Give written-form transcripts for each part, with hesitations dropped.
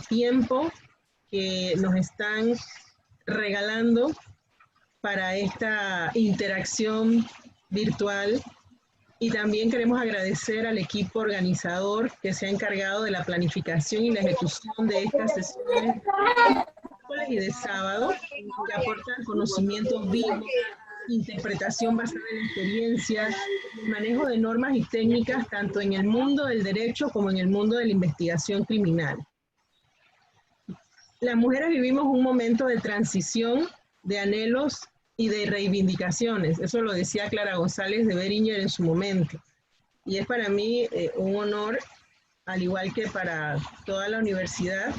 tiempo que nos están regalando para esta interacción virtual. Y también queremos agradecer al equipo organizador que se ha encargado de la planificación y la ejecución de estas sesiones de miércoles y de sábado, que aportan conocimientos vivos, interpretación basada en la experiencia, manejo de normas y técnicas tanto en el mundo del derecho como en el mundo de la investigación criminal. Las mujeres vivimos un momento de transición, de anhelos y de reivindicaciones. Eso lo decía Clara González de Beringer en su momento. Y es para mí un honor, al igual que para toda la universidad,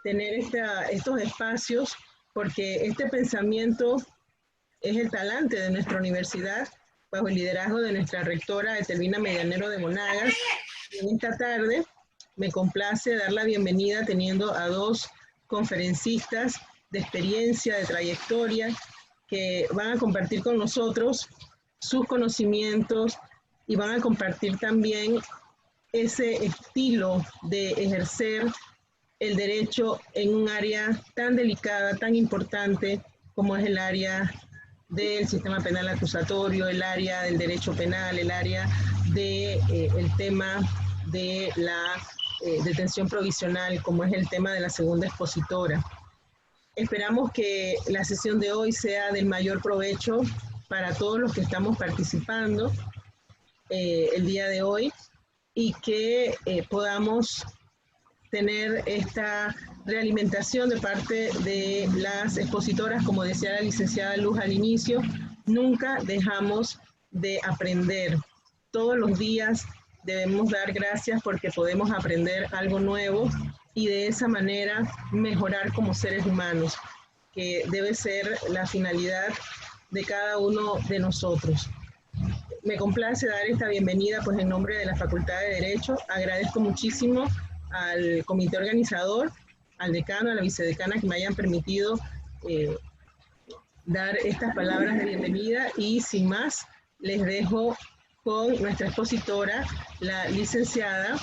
tener estos espacios, porque este pensamiento es el talante de nuestra universidad, bajo el liderazgo de nuestra rectora Etelvina Medianero de Monagas. Y en esta tarde me complace dar la bienvenida teniendo a dos conferencistas de experiencia, de trayectoria, que van a compartir con nosotros sus conocimientos y van a compartir también ese estilo de ejercer el derecho en un área tan delicada, tan importante como es el área del sistema penal acusatorio, el área del derecho penal, el área del tema de la detención provisional, como es el tema de la segunda expositora. Esperamos que la sesión de hoy sea del mayor provecho para todos los que estamos participando el día de hoy y que podamos tener esta realimentación de parte de las expositoras, como decía la licenciada Luz al inicio. Nunca dejamos de aprender. Todos los días debemos dar gracias porque podemos aprender algo nuevo y de esa manera mejorar como seres humanos, que debe ser la finalidad de cada uno de nosotros. Me complace dar esta bienvenida pues en nombre de la Facultad de Derecho. Agradezco muchísimo al comité organizador, al decano, a la vicedecana que me hayan permitido dar estas palabras de bienvenida y sin más les dejo con nuestra expositora, la licenciada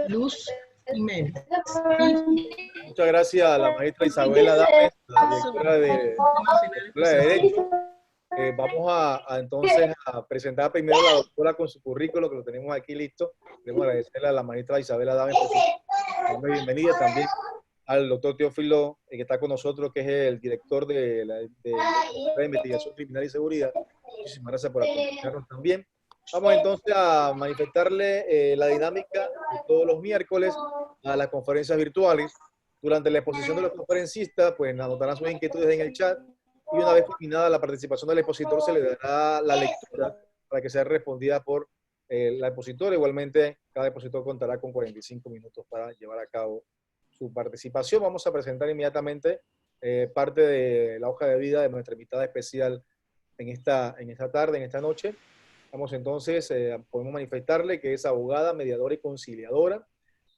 Luz Jiménez. Muchas gracias a la maestra Isabela Dames, la directora de Derecho. Vamos entonces a presentar primero a la doctora con su currículo, que lo tenemos aquí listo. Queremos agradecerle a la maestra Isabela Dames por su bienvenida, también al doctor Teófilo, que está con nosotros, que es el director de la Investigación Criminal y Seguridad. Muchísimas gracias por acompañarnos también. Vamos entonces a manifestarle la dinámica de todos los miércoles a las conferencias virtuales. Durante la exposición de los conferencistas, pues anotarán sus inquietudes en el chat y una vez terminada la participación del expositor se le dará la lectura para que sea respondida por la expositora. Igualmente, cada expositor contará con 45 minutos para llevar a cabo su participación. Vamos a presentar inmediatamente parte de la hoja de vida de nuestra invitada especial en esta tarde, en esta noche. Vamos entonces, podemos manifestarle que es abogada, mediadora y conciliadora.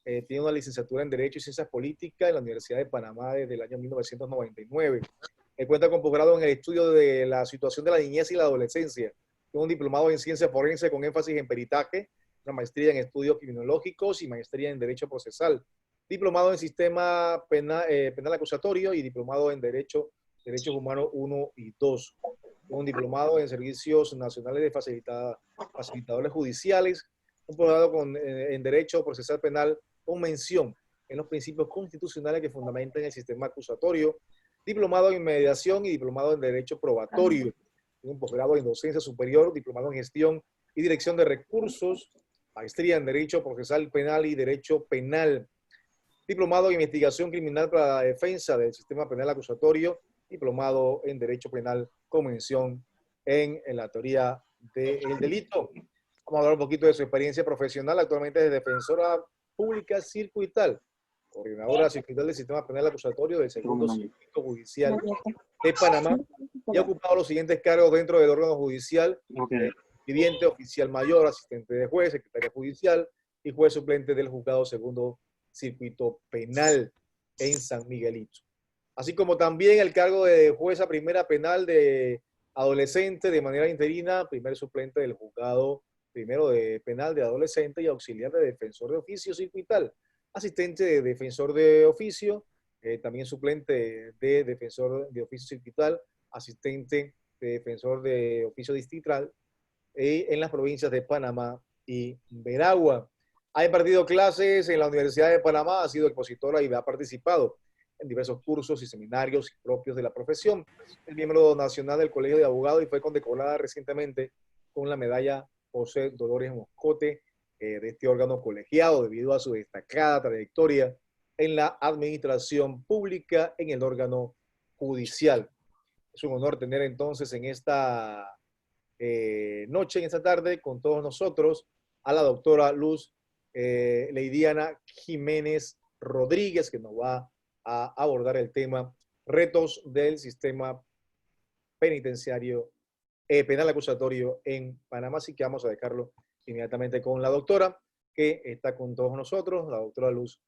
Tiene una licenciatura en Derecho y Ciencias Políticas en la Universidad de Panamá desde el año 1999. Cuenta con posgrado en el estudio de la situación de la niñez y la adolescencia. Tiene un diplomado en Ciencia Forense con énfasis en peritaje, una maestría en estudios criminológicos y maestría en Derecho Procesal. Diplomado en Sistema Penal Acusatorio y diplomado en Derechos Humanos 1 y 2. Un diplomado en Servicios Nacionales de Facilitadores Judiciales, un posgrado en Derecho Procesal Penal con mención en los principios constitucionales que fundamentan el sistema acusatorio, diplomado en Mediación y diplomado en Derecho Probatorio, un posgrado en Docencia Superior, diplomado en Gestión y Dirección de Recursos, maestría en Derecho Procesal Penal y Derecho Penal, diplomado en Investigación Criminal para la Defensa del Sistema Penal Acusatorio, diplomado en Derecho Penal con mención en la teoría del delito. Vamos a hablar un poquito de su experiencia profesional. Actualmente es defensora pública circuital, coordinadora circuital del Sistema Penal Acusatorio del Segundo Circuito Judicial de Panamá, y ha ocupado los siguientes cargos dentro del órgano judicial: viviente, oficial mayor, asistente de juez, secretaria judicial y juez suplente del Juzgado Segundo Circuito Penal en San Miguelito. Así como también el cargo de jueza primera penal de adolescente de manera interina, primer suplente del Juzgado Primero de Penal de Adolescente y auxiliar de defensor de oficio circuital. asistente de defensor de oficio, también suplente de defensor de oficio distrital, asistente de defensor de oficio distrital en las provincias de Panamá y Veragua. Ha impartido clases en la Universidad de Panamá, ha sido expositora y ha participado en diversos cursos y seminarios propios de la profesión. Es miembro nacional del Colegio de Abogados y fue condecorada recientemente con la medalla José Dolores Moscote de este órgano colegiado debido a su destacada trayectoria en la administración pública en el órgano judicial. Es un honor tener entonces en esta noche, en esta tarde, con todos nosotros a la doctora Luz Leidiana Jiménez Rodríguez, que nos va a abordar el tema retos del sistema penitenciario, penal acusatorio en Panamá. Así que vamos a dejarlo inmediatamente con la doctora, que está con todos nosotros, la doctora Luz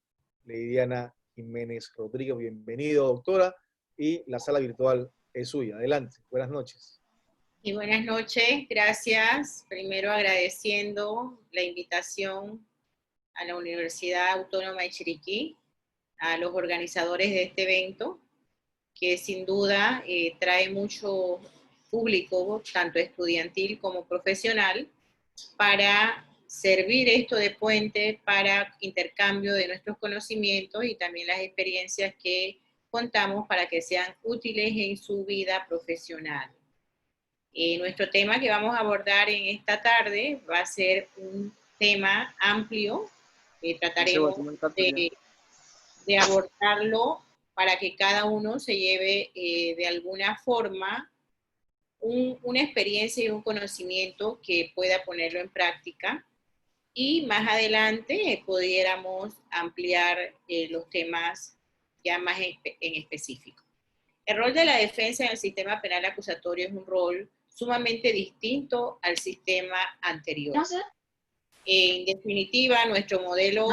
Leidiana Jiménez Rodríguez. Bienvenido, doctora, y la sala virtual es suya. Adelante. Buenas noches. Y buenas noches, gracias. Primero agradeciendo la invitación a la Universidad Autónoma de Chiriquí, a los organizadores de este evento, que sin duda trae mucho público, tanto estudiantil como profesional, para servir esto de puente para intercambio de nuestros conocimientos y también las experiencias que contamos para que sean útiles en su vida profesional. Nuestro tema que vamos a abordar en esta tarde va a ser un tema amplio. Trataremos de abordarlo para que cada uno se lleve de alguna forma una experiencia y un conocimiento que pueda ponerlo en práctica. Y más adelante pudiéramos ampliar los temas ya más en específico. El rol de la defensa en el sistema penal acusatorio es un rol sumamente distinto al sistema anterior. No sé. En definitiva, nuestro modelo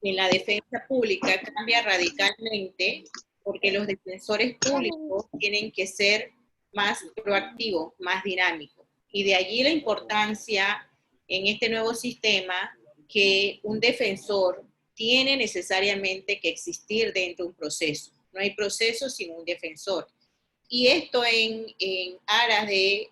en la defensa pública cambia radicalmente porque los defensores públicos tienen que ser más proactivos, más dinámicos. Y de allí la importancia en este nuevo sistema que un defensor tiene necesariamente que existir dentro de un proceso. No hay proceso sin un defensor. Y esto en aras de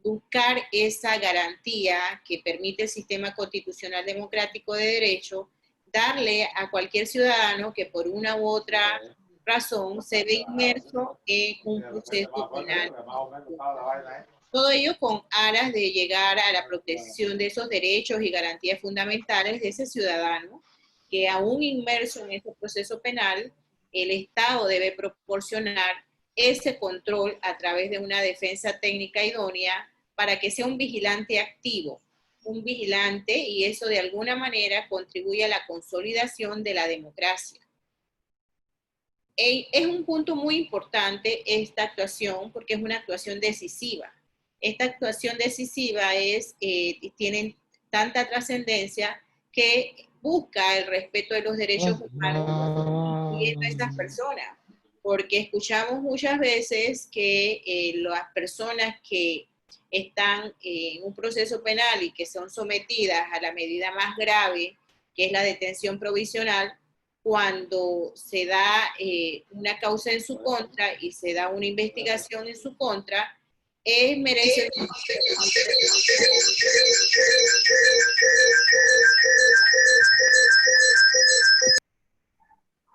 buscar esa garantía que permite el sistema constitucional democrático de derecho, darle a cualquier ciudadano que por una u otra razón se ve inmerso en un proceso penal. Todo ello con aras de llegar a la protección de esos derechos y garantías fundamentales de ese ciudadano que aún inmerso en ese proceso penal, el Estado debe proporcionar ese control a través de una defensa técnica idónea para que sea un vigilante activo, un vigilante, y eso de alguna manera contribuye a la consolidación de la democracia. Es un punto muy importante esta actuación porque es una actuación decisiva. Esta actuación decisiva tiene tanta trascendencia que busca el respeto de los derechos humanos incluyendo a estas personas, porque escuchamos muchas veces que las personas que están en un proceso penal y que son sometidas a la medida más grave, que es la detención provisional, cuando se da una causa en su contra y se da una investigación en su contra, es merecedor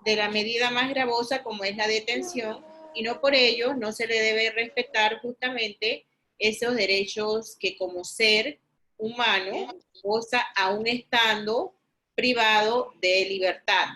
de la medida más gravosa como es la detención, y no por ello no se le debe respetar justamente esos derechos que como ser humano goza aún estando privado de libertad.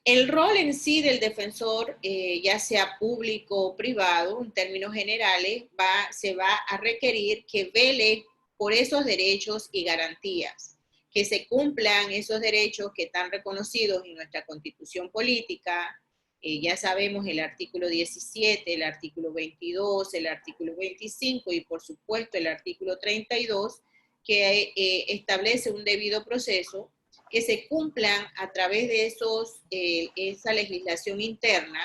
El rol en sí del defensor, ya sea público o privado, en términos generales, se va a requerir que vele por esos derechos y garantías, que se cumplan esos derechos que están reconocidos en nuestra Constitución política. Ya sabemos el artículo 17, el artículo 22, el artículo 25 y por supuesto el artículo 32, que establece un debido proceso, que se cumplan a través de esa legislación interna,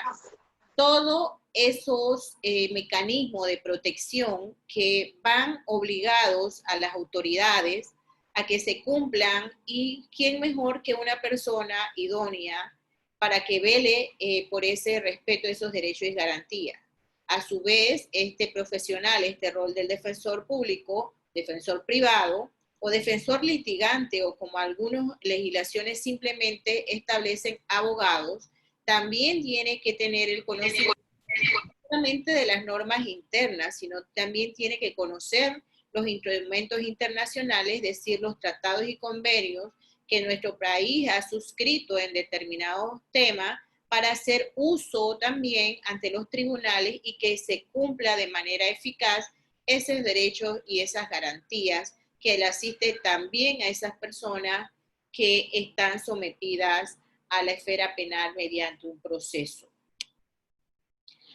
todos esos mecanismos de protección que van obligados a las autoridades a que se cumplan, y quién mejor que una persona idónea para que vele por ese respeto de esos derechos y garantías. A su vez, este profesional, este rol del defensor público, defensor privado o defensor litigante, o como algunas legislaciones simplemente establecen abogados, también tiene que tener el conocimiento no solamente de las normas internas, sino también tiene que conocer los instrumentos internacionales, es decir, los tratados y convenios que nuestro país ha suscrito en determinados temas, para hacer uso también ante los tribunales y que se cumpla de manera eficaz esos derechos y esas garantías que le asiste también a esas personas que están sometidas a la esfera penal mediante un proceso.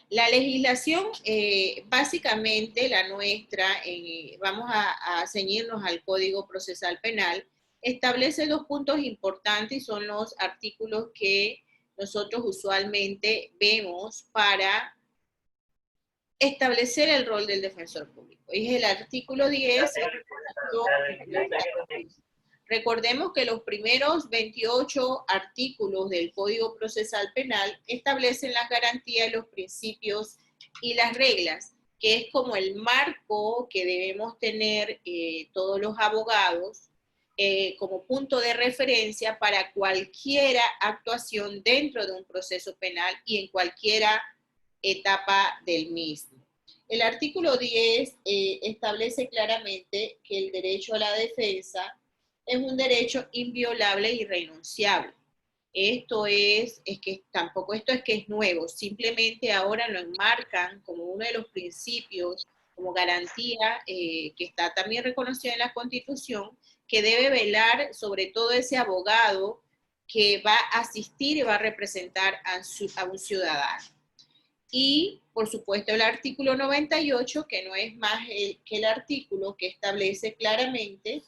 La legislación, básicamente la nuestra, vamos a ceñirnos al Código Procesal Penal, establece dos puntos importantes y son los artículos que nosotros usualmente vemos para establecer el rol del defensor público. Es el artículo 10. Recordemos que los primeros 28 artículos del Código Procesal Penal establecen las garantías, los principios y las reglas, que es como el marco que debemos tener todos los abogados como punto de referencia para cualquier actuación dentro de un proceso penal y en cualquier etapa del mismo. El artículo 10 establece claramente que el derecho a la defensa es un derecho inviolable e irrenunciable. Esto es que tampoco esto es que es nuevo, simplemente ahora lo enmarcan como uno de los principios, como garantía que está también reconocido en la Constitución, que debe velar sobre todo ese abogado que va a asistir y va a representar a un ciudadano. Y, por supuesto, el artículo 98, que no es más que el artículo que establece claramente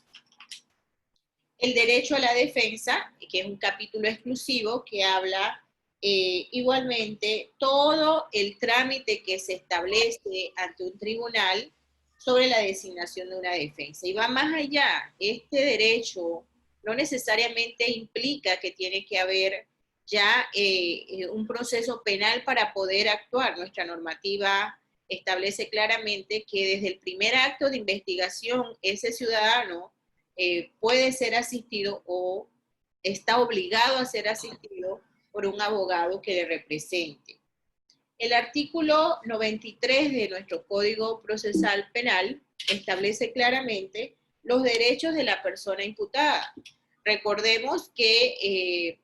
el derecho a la defensa, que es un capítulo exclusivo que habla igualmente todo el trámite que se establece ante un tribunal sobre la designación de una defensa. Y va más allá, este derecho no necesariamente implica que tiene que haber ya un proceso penal para poder actuar. Nuestra normativa establece claramente que desde el primer acto de investigación ese ciudadano puede ser asistido o está obligado a ser asistido por un abogado que le represente. El artículo 93 de nuestro Código Procesal Penal establece claramente los derechos de la persona imputada. Recordemos que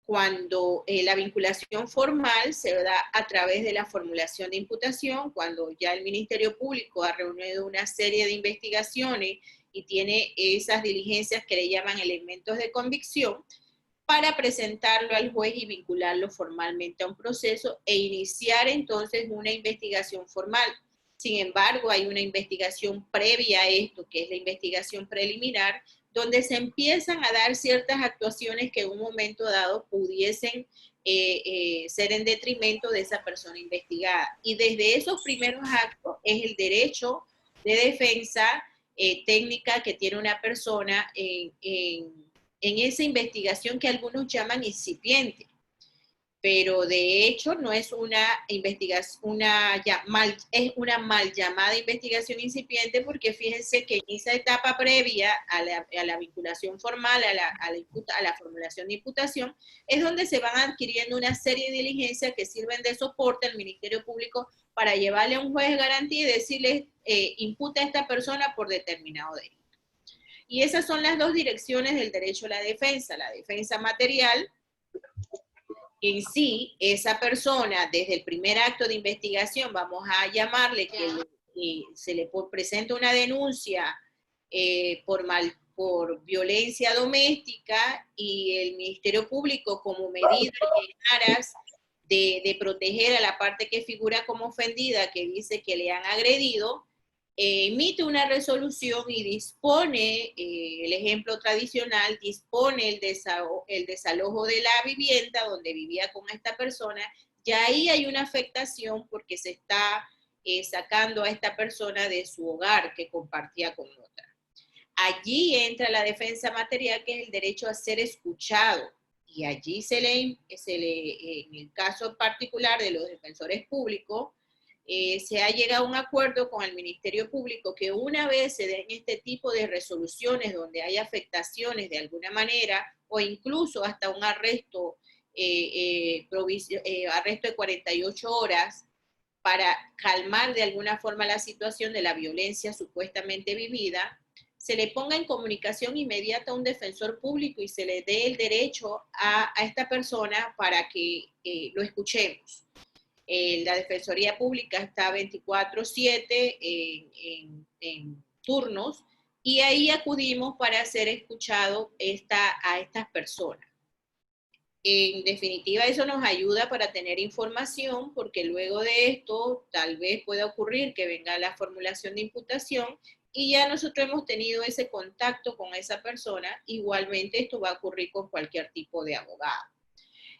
cuando la vinculación formal se da a través de la formulación de imputación, cuando ya el Ministerio Público ha reunido una serie de investigaciones y tiene esas diligencias que le llaman elementos de convicción, para presentarlo al juez y vincularlo formalmente a un proceso e iniciar entonces una investigación formal. Sin embargo, hay una investigación previa a esto, que es la investigación preliminar, donde se empiezan a dar ciertas actuaciones que en un momento dado pudiesen ser en detrimento de esa persona investigada. Y desde esos primeros actos es el derecho de defensa técnica que tiene una persona en esa investigación que algunos llaman incipiente. Pero de hecho no es una investigación, es una mal llamada investigación incipiente, porque fíjense que en esa etapa previa a la vinculación formal, a la formulación de imputación, es donde se van adquiriendo una serie de diligencias que sirven de soporte al Ministerio Público para llevarle a un juez de garantía y decirle, imputa a esta persona por determinado delito. Y esas son las dos direcciones del derecho a la defensa material. En sí, esa persona, desde el primer acto de investigación, vamos a llamarle que se le presenta una denuncia por violencia doméstica, y el Ministerio Público, como medida en aras de proteger a la parte que figura como ofendida, que dice que le han agredido, emite una resolución y dispone, el ejemplo tradicional, dispone el desalojo de la vivienda donde vivía con esta persona. Ya ahí hay una afectación porque se está sacando a esta persona de su hogar que compartía con otra. Allí entra la defensa material, que es el derecho a ser escuchado. Y allí en el caso particular de los defensores públicos, se ha llegado a un acuerdo con el Ministerio Público que una vez se den este tipo de resoluciones donde hay afectaciones de alguna manera, o incluso hasta un arresto, arresto de 48 horas, para calmar de alguna forma la situación de la violencia supuestamente vivida, se le ponga en comunicación inmediata a un defensor público y se le dé el derecho a esta persona para que lo escuchemos. La Defensoría Pública está 24/7 en turnos, y ahí acudimos para ser escuchado a estas personas. En definitiva, eso nos ayuda para tener información, porque luego de esto tal vez pueda ocurrir que venga la formulación de imputación y ya nosotros hemos tenido ese contacto con esa persona. Igualmente esto va a ocurrir con cualquier tipo de abogado.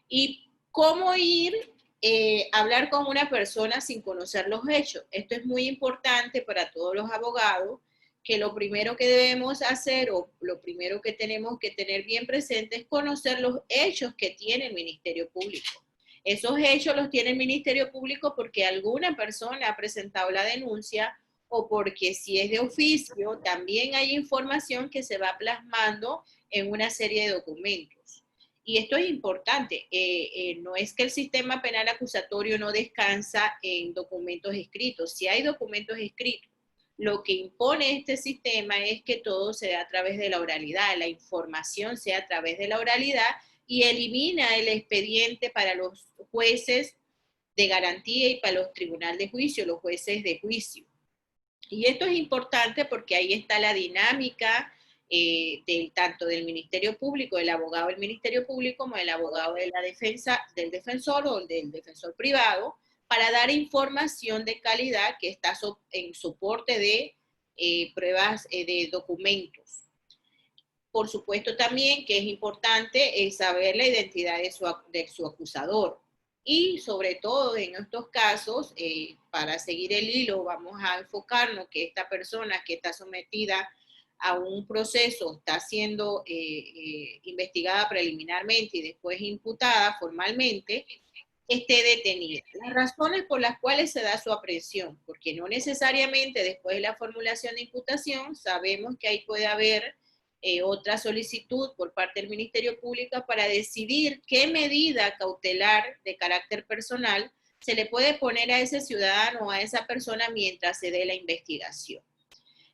¿Y cómo ir a hablar con una persona sin conocer los hechos? Esto es muy importante para todos los abogados, que lo primero que debemos hacer, o lo primero que tenemos que tener bien presente, es conocer los hechos que tiene el Ministerio Público. Esos hechos los tiene el Ministerio Público porque alguna persona ha presentado la denuncia, o porque si es de oficio, también hay información que se va plasmando en una serie de documentos. Y esto es importante, no es que el sistema penal acusatorio no descansa en documentos escritos. Si hay documentos escritos, lo que impone este sistema es que todo se dé a través de la oralidad, la información sea a través de la oralidad, y elimina el expediente para los jueces de garantía y para los tribunales de juicio, los jueces de juicio. Y esto es importante porque ahí está la dinámica tanto del Ministerio Público, del abogado del Ministerio Público, como del abogado de la defensa, del defensor o del defensor privado, para dar información de calidad que está en soporte de pruebas de documentos. Por supuesto también que es importante saber la identidad de su acusador. Y sobre todo en estos casos, para seguir el hilo, vamos a enfocarnos que esta persona que está sometida a un proceso está siendo investigada preliminarmente y después imputada formalmente, esté detenida. Las razones por las cuales se da su aprehensión, porque no necesariamente después de la formulación de imputación sabemos que ahí puede haber otra solicitud por parte del Ministerio Público para decidir qué medida cautelar de carácter personal se le puede poner a ese ciudadano o a esa persona mientras se dé la investigación.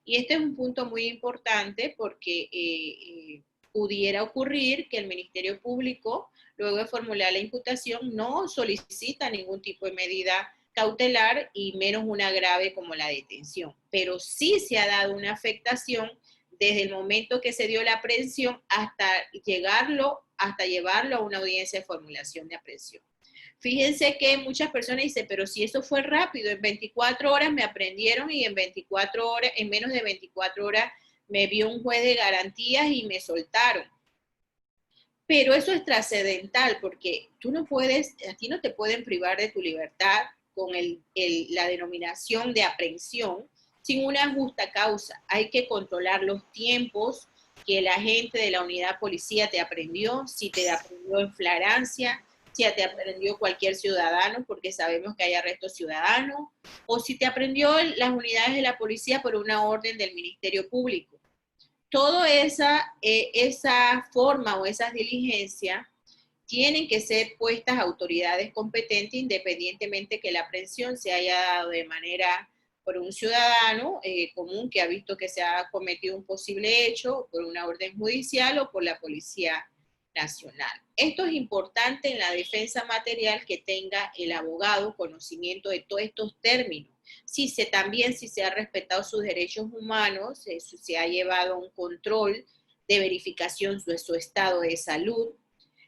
Y este es un punto muy importante porque pudiera ocurrir que el Ministerio Público, luego de formular la imputación, no solicita ningún tipo de medida cautelar y menos una grave como la detención. Pero sí se ha dado una afectación desde el momento que se dio la aprehensión hasta llevarlo a una audiencia de formulación de aprehensión. Fíjense que muchas personas dicen, pero si eso fue rápido, en 24 horas me aprendieron y en menos de 24 horas me vio un juez de garantías y me soltaron. Pero eso es trascendental porque a ti no te pueden privar de tu libertad con la denominación de aprehensión sin una justa causa. Hay que controlar los tiempos que el agente de la unidad policía te aprendió, si te aprendió en flagrancia, si te aprendió cualquier ciudadano, porque sabemos que hay arrestos ciudadanos, o si te aprendió las unidades de la policía por una orden del Ministerio Público. Toda esa forma o esas diligencias tienen que ser puestas a autoridades competentes, independientemente que la aprehensión se haya dado de manera por un ciudadano común que ha visto que se ha cometido un posible hecho, por una orden judicial o por la Policía Nacional. Esto es importante en la defensa material, que tenga el abogado conocimiento de todos estos términos. También si se ha respetado sus derechos humanos, se ha llevado un control de verificación de su estado de salud,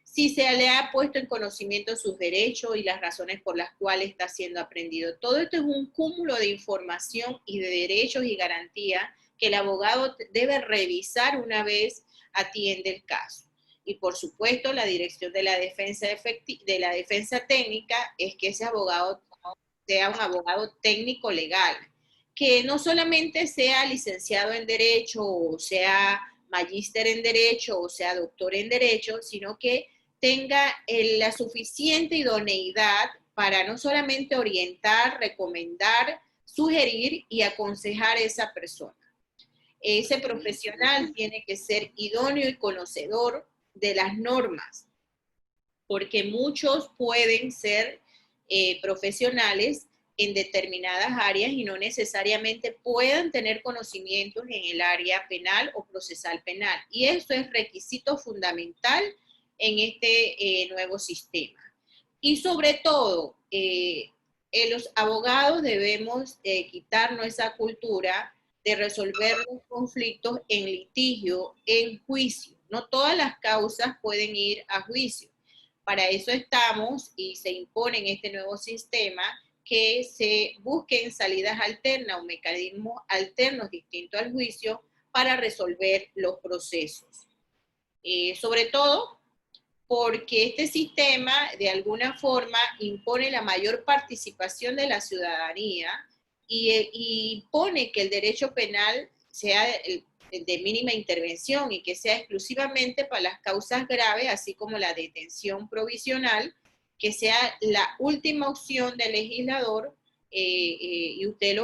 si se le ha puesto en conocimiento sus derechos y las razones por las cuales está siendo aprendido. Todo esto es un cúmulo de información y de derechos y garantías que el abogado debe revisar una vez atiende el caso. Y por supuesto, la dirección de la defensa técnica es que ese abogado sea un abogado técnico legal, que no solamente sea licenciado en Derecho, o sea magíster en Derecho, o sea doctor en Derecho, sino que tenga la suficiente idoneidad para no solamente orientar, recomendar, sugerir y aconsejar a esa persona. Ese profesional tiene que ser idóneo y conocedor de las normas, porque muchos pueden ser profesionales en determinadas áreas y no necesariamente puedan tener conocimientos en el área penal o procesal penal. Y eso es requisito fundamental en este nuevo sistema. Y sobre todo, los abogados debemos quitarnos esa cultura de resolver los conflictos en litigio, en juicio. No todas las causas pueden ir a juicio. Para eso estamos y se impone en este nuevo sistema que se busquen salidas alternas o mecanismos alternos distintos al juicio para resolver los procesos. Sobre todo porque este sistema de alguna forma impone la mayor participación de la ciudadanía y impone que el derecho penal sea de mínima intervención y que sea exclusivamente para las causas graves, así como la detención provisional, que sea la última opción del legislador, y usted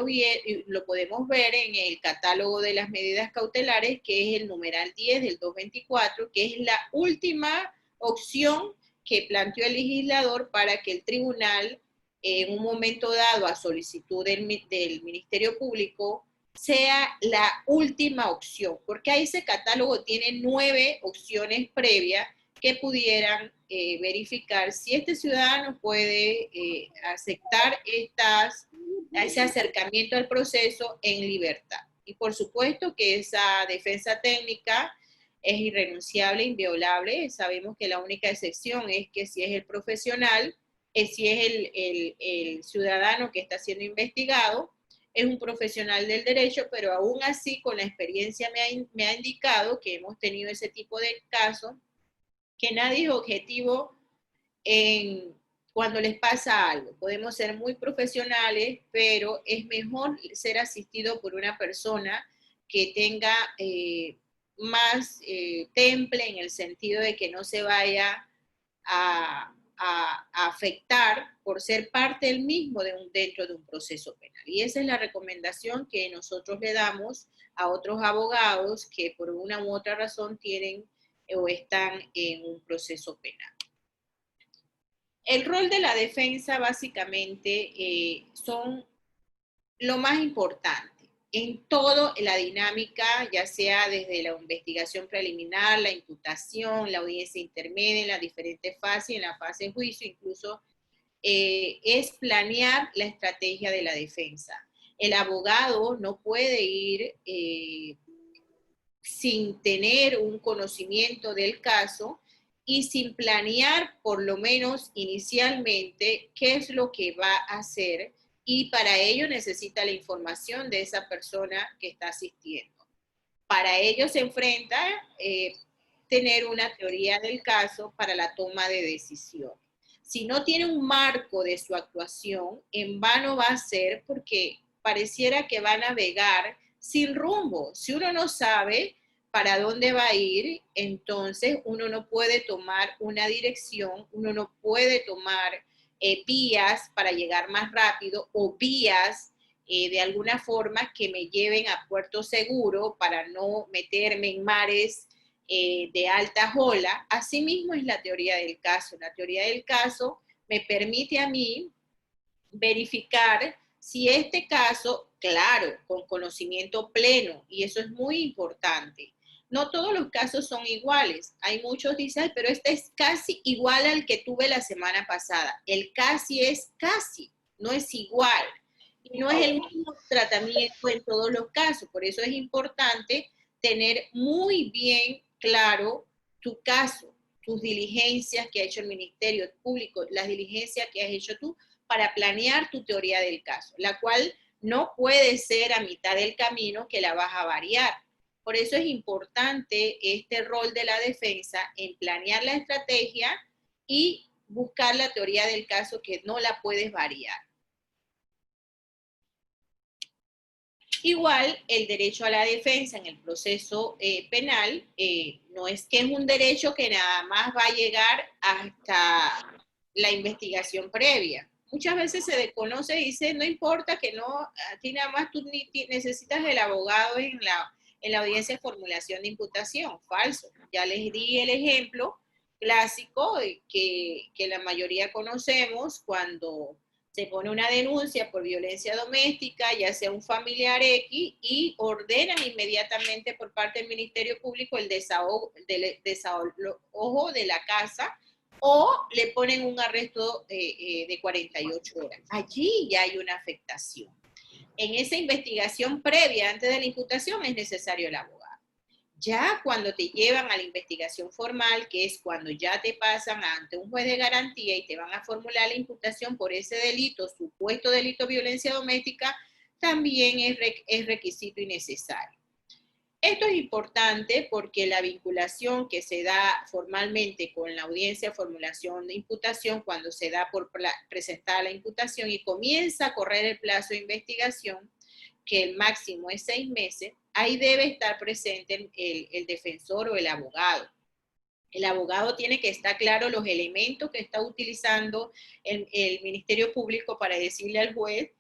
lo podemos ver en el catálogo de las medidas cautelares, que es el numeral 10 del 224, que es la última opción que planteó el legislador para que el tribunal, en un momento dado a solicitud del Ministerio Público, sea la última opción, porque ahí ese catálogo tiene 9 opciones previas que pudieran verificar si este ciudadano puede aceptar ese acercamiento al proceso en libertad. Y por supuesto que esa defensa técnica es irrenunciable, inviolable. Sabemos que la única excepción es que si es el profesional, si es el ciudadano que está siendo investigado, es un profesional del derecho, pero aún así con la experiencia me ha indicado que hemos tenido ese tipo de casos, que nadie es objetivo cuando les pasa algo. Podemos ser muy profesionales, pero es mejor ser asistido por una persona que tenga más temple, en el sentido de que no se vaya a afectar por ser parte del mismo dentro de un proceso penal. Y esa es la recomendación que nosotros le damos a otros abogados que por una u otra razón tienen o están en un proceso penal. El rol de la defensa básicamente son lo más importante en toda la dinámica, ya sea desde la investigación preliminar, la imputación, la audiencia intermedia, en las diferentes fases, en la fase de juicio, incluso es planear la estrategia de la defensa. El abogado no puede ir sin tener un conocimiento del caso y sin planear, por lo menos inicialmente, qué es lo que va a hacer, y para ello necesita la información de esa persona que está asistiendo. Para ello se enfrenta tener una teoría del caso para la toma de decisión. Si no tiene un marco de su actuación, en vano va a ser, porque pareciera que va a navegar sin rumbo. Si uno no sabe para dónde va a ir, entonces uno no puede tomar una dirección, uno no puede tomar vías para llegar más rápido, o vías de alguna forma que me lleven a puerto seguro para no meterme en mares de alta ola. Asimismo es la teoría del caso. La teoría del caso me permite a mí verificar si este caso, claro, con conocimiento pleno, y eso es muy importante. No todos los casos son iguales. Hay muchos que dicen, pero este es casi igual al que tuve la semana pasada. El casi es casi, no es igual. Y no es el mismo tratamiento en todos los casos. Por eso es importante tener muy bien claro tu caso, tus diligencias que ha hecho el Ministerio Público, las diligencias que has hecho tú para planear tu teoría del caso, la cual no puede ser a mitad del camino que la vas a variar. Por eso es importante este rol de la defensa en planear la estrategia y buscar la teoría del caso, que no la puedes variar. Igual, el derecho a la defensa en el proceso penal no es que es un derecho que nada más va a llegar hasta la investigación previa. Muchas veces se desconoce y dice, no importa que no, a ti nada más tú necesitas el abogado en la audiencia de formulación de imputación. Falso. Ya les di el ejemplo clásico que la mayoría conocemos cuando se pone una denuncia por violencia doméstica, ya sea un familiar X, y ordenan inmediatamente por parte del Ministerio Público el desahogo de la casa, o le ponen un arresto de 48 horas. Allí ya hay una afectación. En esa investigación previa, antes de la imputación, es necesario el abogado. Ya cuando te llevan a la investigación formal, que es cuando ya te pasan ante un juez de garantía y te van a formular la imputación por ese delito, supuesto delito de violencia doméstica, también es requisito y necesario. Esto es importante porque la vinculación que se da formalmente con la audiencia de formulación de imputación, cuando se da por presentada la imputación y comienza a correr el plazo de investigación, que el máximo es 6 meses, ahí debe estar presente el defensor o el abogado. El abogado tiene que estar claro los elementos que está utilizando el Ministerio Público para decirle al juez,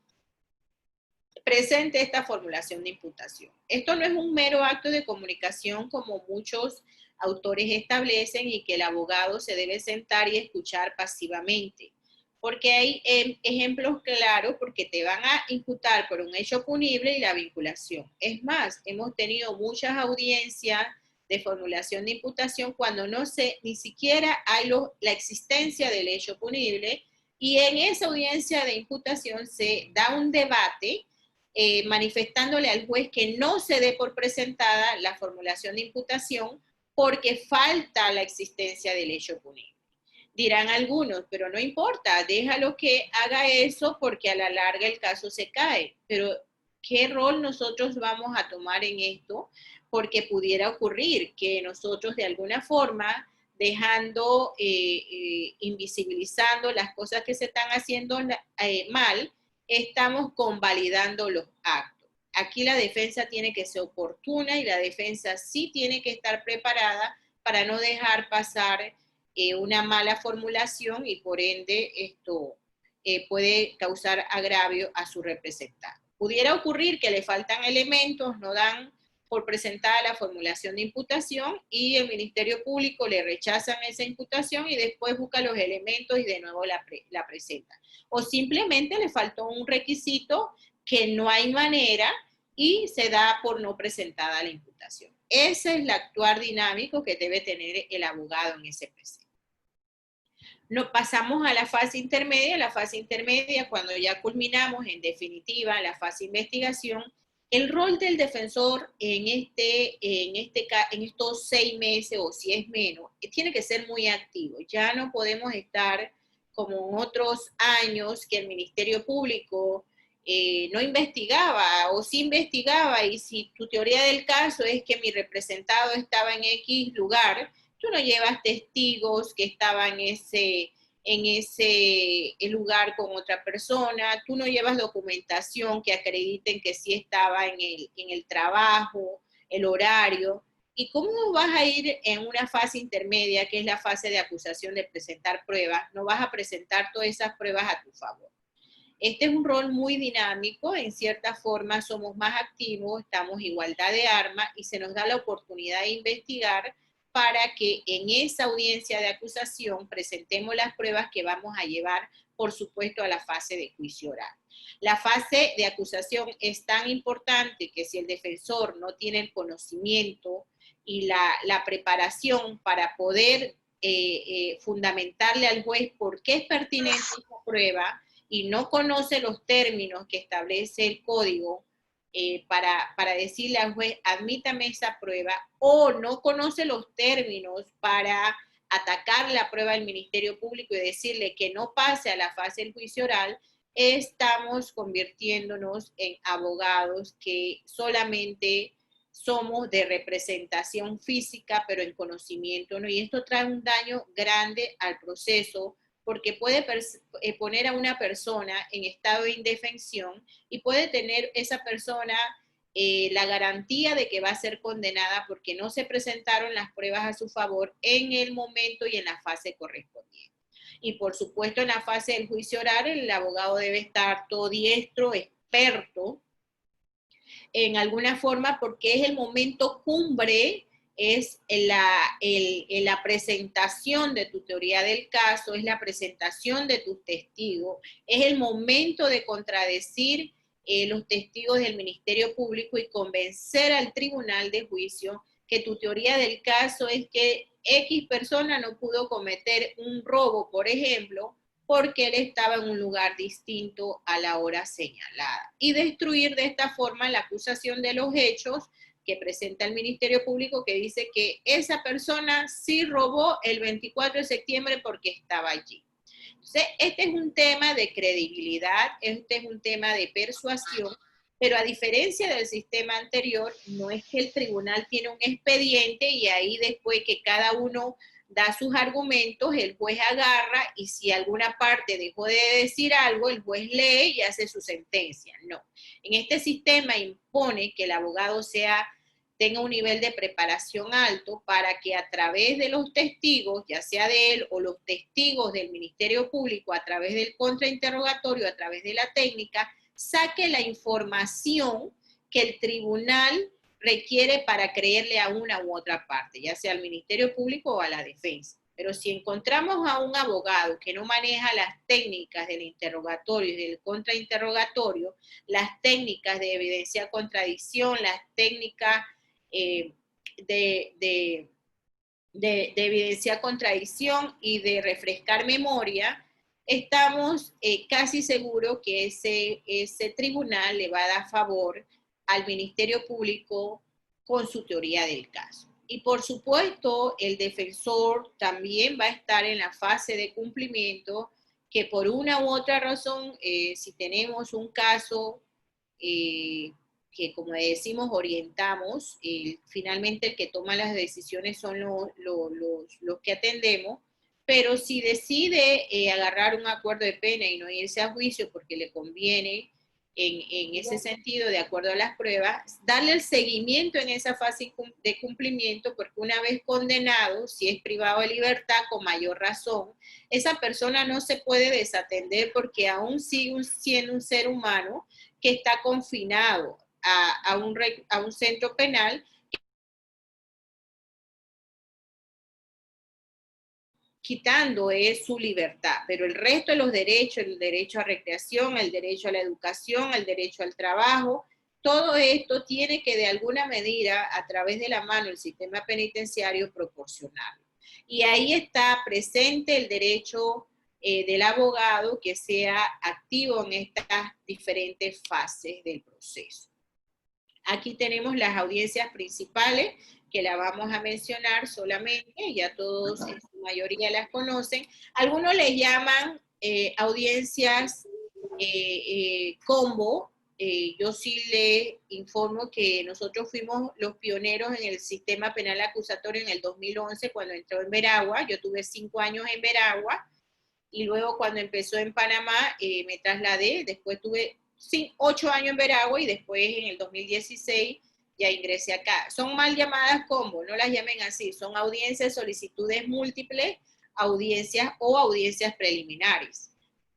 presente esta formulación de imputación. Esto no es un mero acto de comunicación como muchos autores establecen y que el abogado se debe sentar y escuchar pasivamente, porque hay ejemplos claros porque te van a imputar por un hecho punible y la vinculación. Es más, hemos tenido muchas audiencias de formulación de imputación cuando no sé, ni siquiera hay la existencia del hecho punible, y en esa audiencia de imputación se da un debate manifestándole al juez que no se dé por presentada la formulación de imputación porque falta la existencia del hecho punible. Dirán algunos, pero no importa, déjalo que haga eso porque a la larga el caso se cae. Pero, ¿qué rol nosotros vamos a tomar en esto? Porque pudiera ocurrir que nosotros de alguna forma, dejando, invisibilizando las cosas que se están haciendo mal, estamos convalidando los actos. Aquí la defensa tiene que ser oportuna y la defensa sí tiene que estar preparada para no dejar pasar una mala formulación y por ende esto puede causar agravio a su representante. Pudiera ocurrir que le faltan elementos, no dan por presentada la formulación de imputación y el Ministerio Público le rechazan esa imputación y después busca los elementos y de nuevo la presenta. O simplemente le faltó un requisito que no hay manera y se da por no presentada la imputación. Ese es el actuar dinámico que debe tener el abogado en ese presente. Nos pasamos a la fase intermedia. La fase intermedia, cuando ya culminamos en definitiva la fase de investigación, el rol del defensor en estos 6 meses o si es menos, tiene que ser muy activo. Ya no podemos estar como en otros años que el Ministerio Público no investigaba o sí investigaba, y si tu teoría del caso es que mi representado estaba en X lugar, tú no llevas testigos que estaban en ese lugar con otra persona, tú no llevas documentación que acrediten que sí estaba en el trabajo, el horario. ¿Y cómo vas a ir en una fase intermedia, que es la fase de acusación de presentar pruebas? No vas a presentar todas esas pruebas a tu favor. Este es un rol muy dinámico, en cierta forma somos más activos, estamos en igualdad de armas y se nos da la oportunidad de investigar para que en esa audiencia de acusación presentemos las pruebas que vamos a llevar, por supuesto, a la fase de juicio oral. La fase de acusación es tan importante que si el defensor no tiene el conocimiento y la preparación para poder fundamentarle al juez por qué es pertinente esa prueba y no conoce los términos que establece el código, para decirle al juez, admítame esa prueba, o no conoce los términos para atacar la prueba del Ministerio Público y decirle que no pase a la fase del juicio oral, estamos convirtiéndonos en abogados que solamente somos de representación física, pero en conocimiento no. Y esto trae un daño grande al proceso, porque puede poner a una persona en estado de indefensión y puede tener esa persona la garantía de que va a ser condenada porque no se presentaron las pruebas a su favor en el momento y en la fase correspondiente. Y por supuesto en la fase del juicio oral el abogado debe estar todo diestro, experto en alguna forma porque es el momento cumbre, es la presentación de tu teoría del caso, es la presentación de tus testigos, es el momento de contradecir los testigos del Ministerio Público y convencer al tribunal de juicio que tu teoría del caso es que X persona no pudo cometer un robo, por ejemplo, porque él estaba en un lugar distinto a la hora señalada. Y destruir de esta forma la acusación de los hechos que presenta el Ministerio Público, que dice que esa persona sí robó el 24 de septiembre porque estaba allí. Entonces, este es un tema de credibilidad, este es un tema de persuasión, pero a diferencia del sistema anterior, no es que el tribunal tiene un expediente y ahí después que cada uno da sus argumentos, el juez agarra y si alguna parte dejó de decir algo, el juez lee y hace su sentencia. No. En este sistema impone que el abogado tenga un nivel de preparación alto para que a través de los testigos, ya sea de él o los testigos del Ministerio Público, a través del contrainterrogatorio, a través de la técnica, saque la información que el tribunal requiere para creerle a una u otra parte, ya sea al Ministerio Público o a la defensa. Pero si encontramos a un abogado que no maneja las técnicas del interrogatorio y del contrainterrogatorio, las técnicas de evidencia-contradicción, las técnicas de evidencia-contradicción y de refrescar memoria, estamos casi seguros que ese tribunal le va a dar favor al Ministerio Público con su teoría del caso. Y por supuesto, el defensor también va a estar en la fase de cumplimiento, que por una u otra razón, si tenemos un caso que, como decimos, orientamos, finalmente el que toma las decisiones son los que atendemos, pero si decide agarrar un acuerdo de pena y no irse a juicio porque le conviene en ese sentido, de acuerdo a las pruebas, darle el seguimiento en esa fase de cumplimiento, porque una vez condenado, si es privado de libertad, con mayor razón, esa persona no se puede desatender porque aún sigue siendo un ser humano que está confinado a un centro penal, quitando su libertad, pero el resto de los derechos, el derecho a recreación, el derecho a la educación, el derecho al trabajo, todo esto tiene que de alguna medida, a través de la mano del sistema penitenciario, proporcionarlo. Y ahí está presente el derecho del abogado que sea activo en estas diferentes fases del proceso. Aquí tenemos las audiencias principales, que la vamos a mencionar solamente, ya todos en su mayoría las conocen. Algunos les llaman audiencias combo. Yo sí les informo que nosotros fuimos los pioneros en el sistema penal acusatorio en el 2011, cuando entró en Veragua. Yo tuve 5 años en Veragua, y luego cuando empezó en Panamá me trasladé, después tuve 8 años en Veragua y después en el 2016 ya ingresé acá. Son mal llamadas combo, no las llamen así, son audiencias, solicitudes múltiples, audiencias o audiencias preliminares.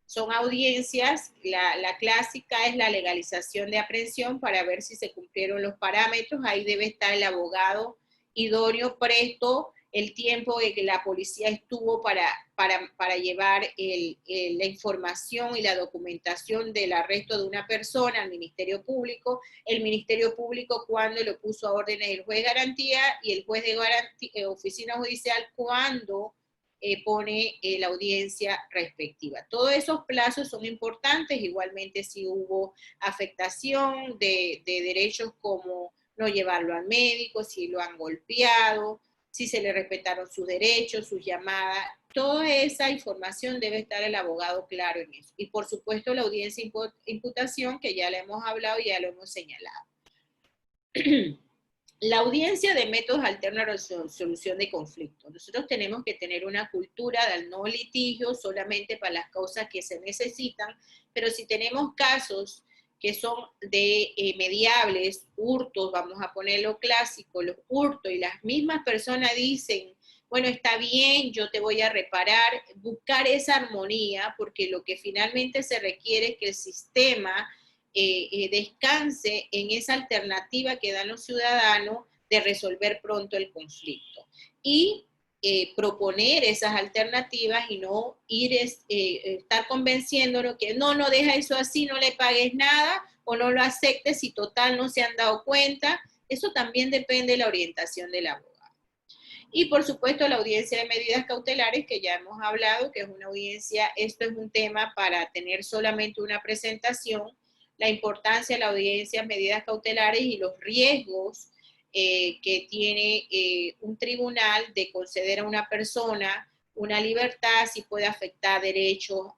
Son audiencias, la clásica es la legalización de aprehensión para ver si se cumplieron los parámetros, ahí debe estar el abogado idóneo, presto, el tiempo de que la policía estuvo para llevar la información y la documentación del arresto de una persona al Ministerio Público, el Ministerio Público cuando lo puso a órdenes del juez de garantía y el juez de oficina judicial cuando pone la audiencia respectiva. Todos esos plazos son importantes, igualmente si hubo afectación de derechos como no llevarlo al médico, si lo han golpeado, si se le respetaron sus derechos, sus llamadas, toda esa información debe estar el abogado claro en eso. Y por supuesto la audiencia imputación, que ya le hemos hablado y ya lo hemos señalado. La audiencia de métodos alternos a la solución de conflictos. Nosotros tenemos que tener una cultura del no litigio solamente para las causas que se necesitan, pero si tenemos casos que son de mediables, hurtos, vamos a ponerlo clásico, los hurtos, y las mismas personas dicen, bueno, está bien, yo te voy a reparar, buscar esa armonía, porque lo que finalmente se requiere es que el sistema descanse en esa alternativa que dan los ciudadanos de resolver pronto el conflicto. Y proponer esas alternativas y no estar convenciéndolo que no deja eso así, no le pagues nada o no lo aceptes si total no se han dado cuenta. Eso también depende de la orientación del abogado. Y por supuesto la audiencia de medidas cautelares, que ya hemos hablado, que es una audiencia, esto es un tema para tener solamente una presentación, la importancia de la audiencia de medidas cautelares y los riesgos que tiene un tribunal de conceder a una persona una libertad, si puede afectar derechos,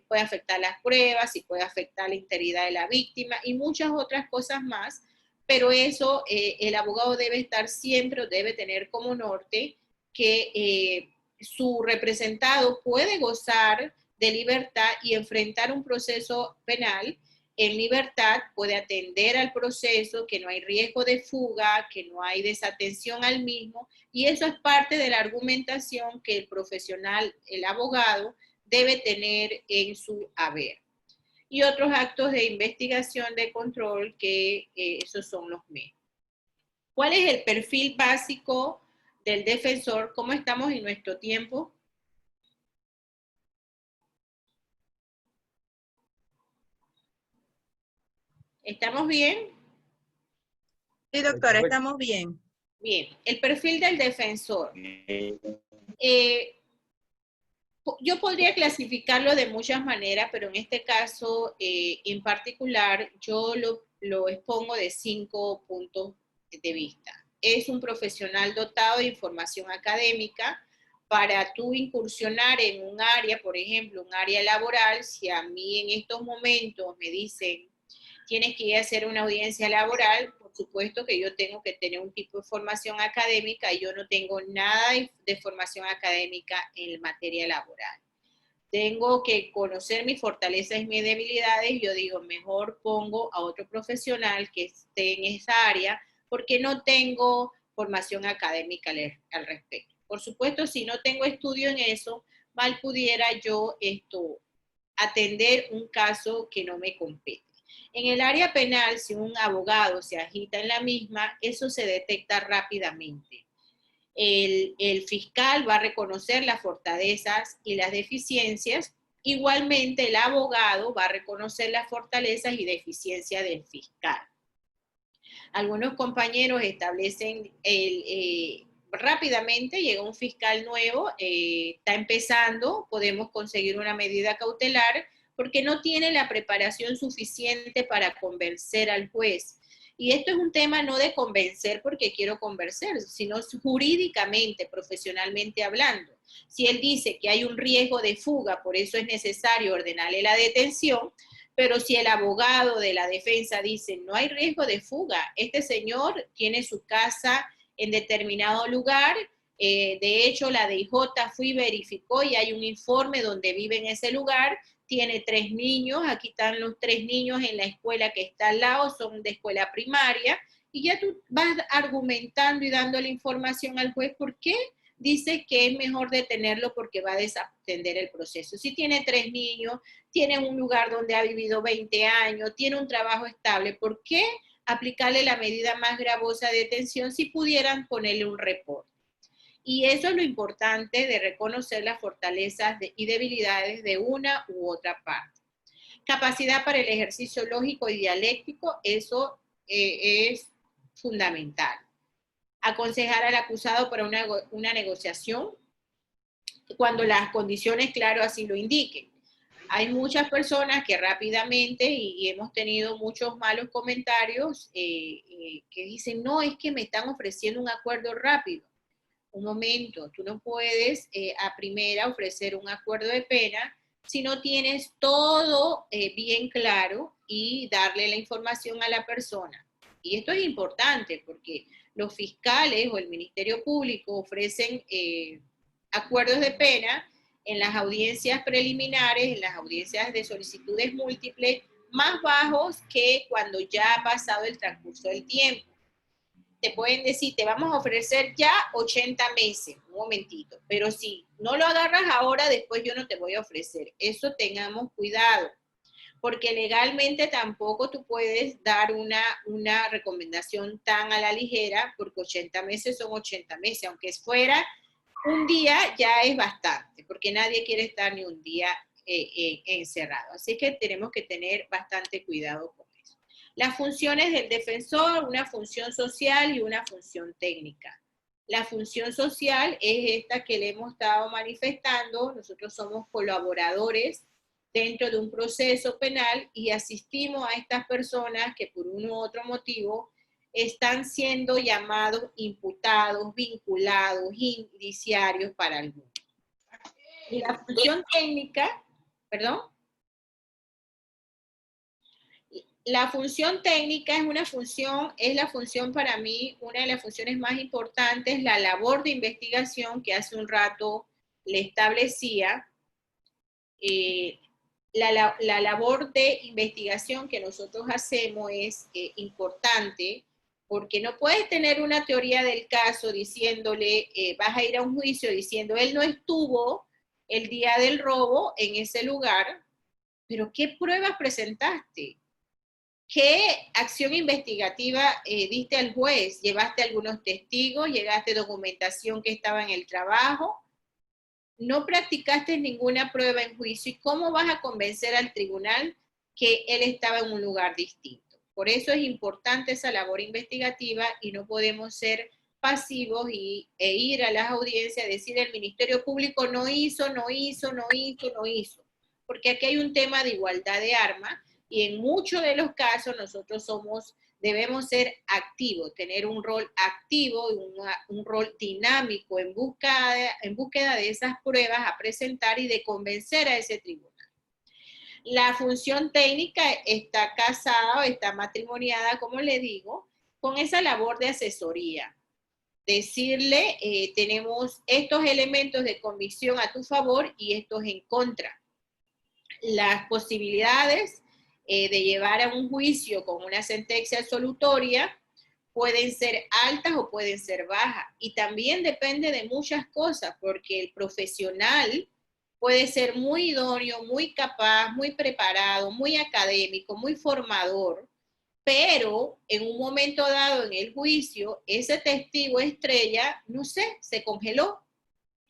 puede afectar las pruebas, si puede afectar la integridad de la víctima y muchas otras cosas más, pero eso el abogado debe estar siempre, debe tener como norte que su representado puede gozar de libertad y enfrentar un proceso penal en libertad, puede atender al proceso, que no hay riesgo de fuga, que no hay desatención al mismo, y eso es parte de la argumentación que el profesional, el abogado, debe tener en su haber. Y otros actos de investigación, de control, que esos son los mismos. ¿Cuál es el perfil básico del defensor? ¿Cómo estamos en nuestro tiempo? ¿Estamos bien? Sí, doctora, estamos bien. Bien, el perfil del defensor. Yo podría clasificarlo de muchas maneras, pero en este caso en particular yo lo expongo de 5 puntos de vista. Es un profesional dotado de información académica. Para tú incursionar en un área, por ejemplo, un área laboral, si a mí en estos momentos me dicen tienes que ir a hacer una audiencia laboral, por supuesto que yo tengo que tener un tipo de formación académica y yo no tengo nada de formación académica en materia laboral. Tengo que conocer mis fortalezas y mis debilidades. Yo digo, mejor pongo a otro profesional que esté en esa área porque no tengo formación académica al respecto. Por supuesto, si no tengo estudio en eso, mal pudiera yo atender un caso que no me compete. En el área penal, si un abogado se agita en la misma, eso se detecta rápidamente. El fiscal va a reconocer las fortalezas y las deficiencias. Igualmente, el abogado va a reconocer las fortalezas y deficiencias del fiscal. Algunos compañeros establecen rápidamente, llega un fiscal nuevo, está empezando, podemos conseguir una medida cautelar, porque no tiene la preparación suficiente para convencer al juez. Y esto es un tema no de convencer porque quiero convencer, sino jurídicamente, profesionalmente hablando. Si él dice que hay un riesgo de fuga, por eso es necesario ordenarle la detención, pero si el abogado de la defensa dice no hay riesgo de fuga, este señor tiene su casa en determinado lugar, de hecho la DIJ fue y verificó y hay un informe donde vive en ese lugar, tiene 3 niños, aquí están los 3 niños en la escuela que está al lado, son de escuela primaria, y ya tú vas argumentando y dándole información al juez por qué dice que es mejor detenerlo porque va a desatender el proceso. Si tiene 3 niños, tiene un lugar donde ha vivido 20 años, tiene un trabajo estable, ¿por qué aplicarle la medida más gravosa de detención si pudieran ponerle un reporte? Y eso es lo importante de reconocer las fortalezas y debilidades de una u otra parte. Capacidad para el ejercicio lógico y dialéctico, eso es fundamental. Aconsejar al acusado para una negociación cuando las condiciones, claro, así lo indiquen. Hay muchas personas que rápidamente, y hemos tenido muchos malos comentarios, que dicen, no, es que me están ofreciendo un acuerdo rápido. Un momento, tú no puedes a primera ofrecer un acuerdo de pena si no tienes todo bien claro y darle la información a la persona. Y esto es importante porque los fiscales o el Ministerio Público ofrecen acuerdos de pena en las audiencias preliminares, en las audiencias de solicitudes múltiples, más bajos que cuando ya ha pasado el transcurso del tiempo. Te pueden decir, te vamos a ofrecer ya 80 meses, un momentito, pero si no lo agarras ahora, después yo no te voy a ofrecer. Eso tengamos cuidado, porque legalmente tampoco tú puedes dar una recomendación tan a la ligera, porque 80 meses son 80 meses, aunque fuera un día ya es bastante, porque nadie quiere estar ni un día encerrado. Así que tenemos que tener bastante cuidado con eso. Las funciones del defensor, una función social y una función técnica. La función social es esta que le hemos estado manifestando. Nosotros somos colaboradores dentro de un proceso penal y asistimos a estas personas que por uno u otro motivo están siendo llamados imputados, vinculados, indiciarios para algunos. Y la función técnica, perdón. La función técnica es la función para mí, una de las funciones más importantes, la labor de investigación que hace un rato le establecía. La labor de investigación que nosotros hacemos es importante porque no puedes tener una teoría del caso diciéndole, vas a ir a un juicio diciendo, él no estuvo el día del robo en ese lugar, pero ¿qué pruebas presentaste? ¿Qué acción investigativa diste al juez? ¿Llevaste algunos testigos? ¿Llegaste documentación que estaba en el trabajo? No practicaste ninguna prueba en juicio, ¿y cómo vas a convencer al tribunal que él estaba en un lugar distinto? Por eso es importante esa labor investigativa y no podemos ser pasivos e ir a las audiencias a decir el Ministerio Público no hizo, porque aquí hay un tema de igualdad de armas y en muchos de los casos nosotros debemos ser activos, tener un rol activo, un rol dinámico en búsqueda de esas pruebas a presentar y de convencer a ese tribunal. La función técnica está casada o está matrimoniada, como le digo, con esa labor de asesoría. Decirle, tenemos estos elementos de convicción a tu favor y estos en contra. Las posibilidades de llevar a un juicio con una sentencia absolutoria pueden ser altas o pueden ser bajas. Y también depende de muchas cosas, porque el profesional puede ser muy idóneo, muy capaz, muy preparado, muy académico, muy formador, pero en un momento dado en el juicio, ese testigo estrella, no sé, se congeló,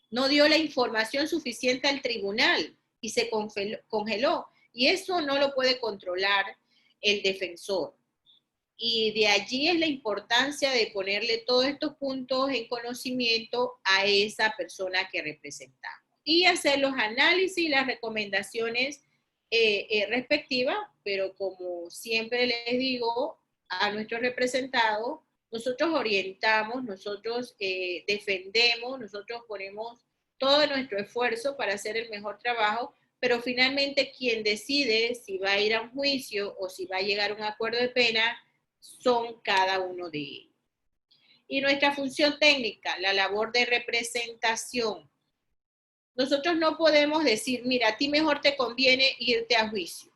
no dio la información suficiente al tribunal y se congeló. Y eso no lo puede controlar el defensor. Y de allí es la importancia de ponerle todos estos puntos en conocimiento a esa persona que representamos. Y hacer los análisis y las recomendaciones respectivas, pero como siempre les digo a nuestros representados, nosotros orientamos, nosotros defendemos, nosotros ponemos todo nuestro esfuerzo para hacer el mejor trabajo, pero finalmente quien decide si va a ir a un juicio o si va a llegar a un acuerdo de pena son cada uno de ellos. Y nuestra función técnica, la labor de representación. Nosotros no podemos decir, mira, a ti mejor te conviene irte a juicio.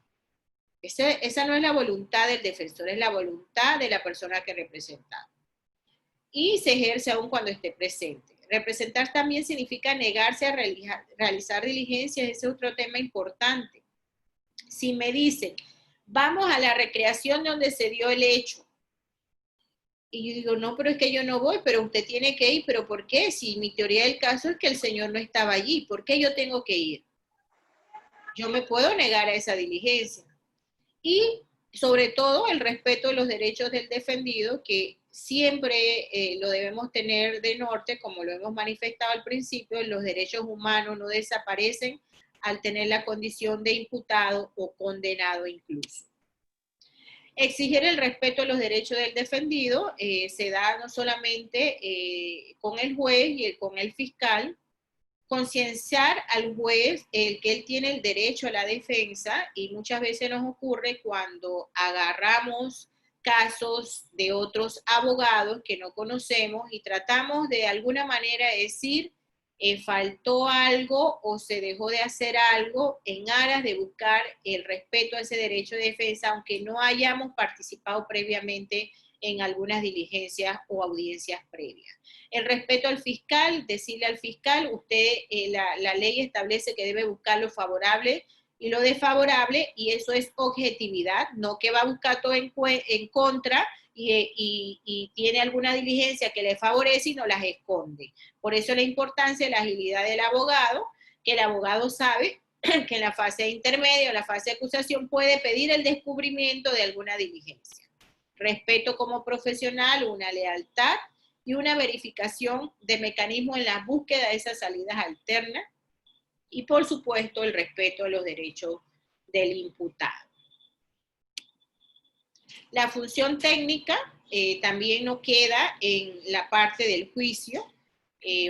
Esa no es la voluntad del defensor, es la voluntad de la persona que representa. Y se ejerce aún cuando esté presente. Representar también significa negarse a realizar diligencias, ese es otro tema importante. Si me dicen, vamos a la recreación donde se dio el hecho, y yo digo, no, pero es que yo no voy, pero usted tiene que ir, pero ¿por qué? Si mi teoría del caso es que el señor no estaba allí, ¿por qué yo tengo que ir? Yo me puedo negar a esa diligencia. Y sobre todo el respeto de los derechos del defendido, que siempre lo debemos tener de norte, como lo hemos manifestado al principio, los derechos humanos no desaparecen al tener la condición de imputado o condenado incluso. Exigir el respeto a los derechos del defendido se da no solamente con el juez y con el fiscal, concienciar al juez que él tiene el derecho a la defensa, y muchas veces nos ocurre cuando agarramos casos de otros abogados que no conocemos y tratamos de alguna manera decir faltó algo o se dejó de hacer algo en aras de buscar el respeto a ese derecho de defensa, aunque no hayamos participado previamente en algunas diligencias o audiencias previas. El respeto al fiscal, decirle al fiscal, usted, la ley establece que debe buscar lo favorable y lo desfavorable, y eso es objetividad, no que va a buscar todo en contra y tiene alguna diligencia que le favorece y no las esconde. Por eso la importancia de la agilidad del abogado, que el abogado sabe que en la fase intermedia o la fase de acusación puede pedir el descubrimiento de alguna diligencia. Respeto como profesional, una lealtad y una verificación de mecanismos en la búsqueda de esas salidas alternas, y por supuesto el respeto a los derechos del imputado. La función técnica también no queda en la parte del juicio.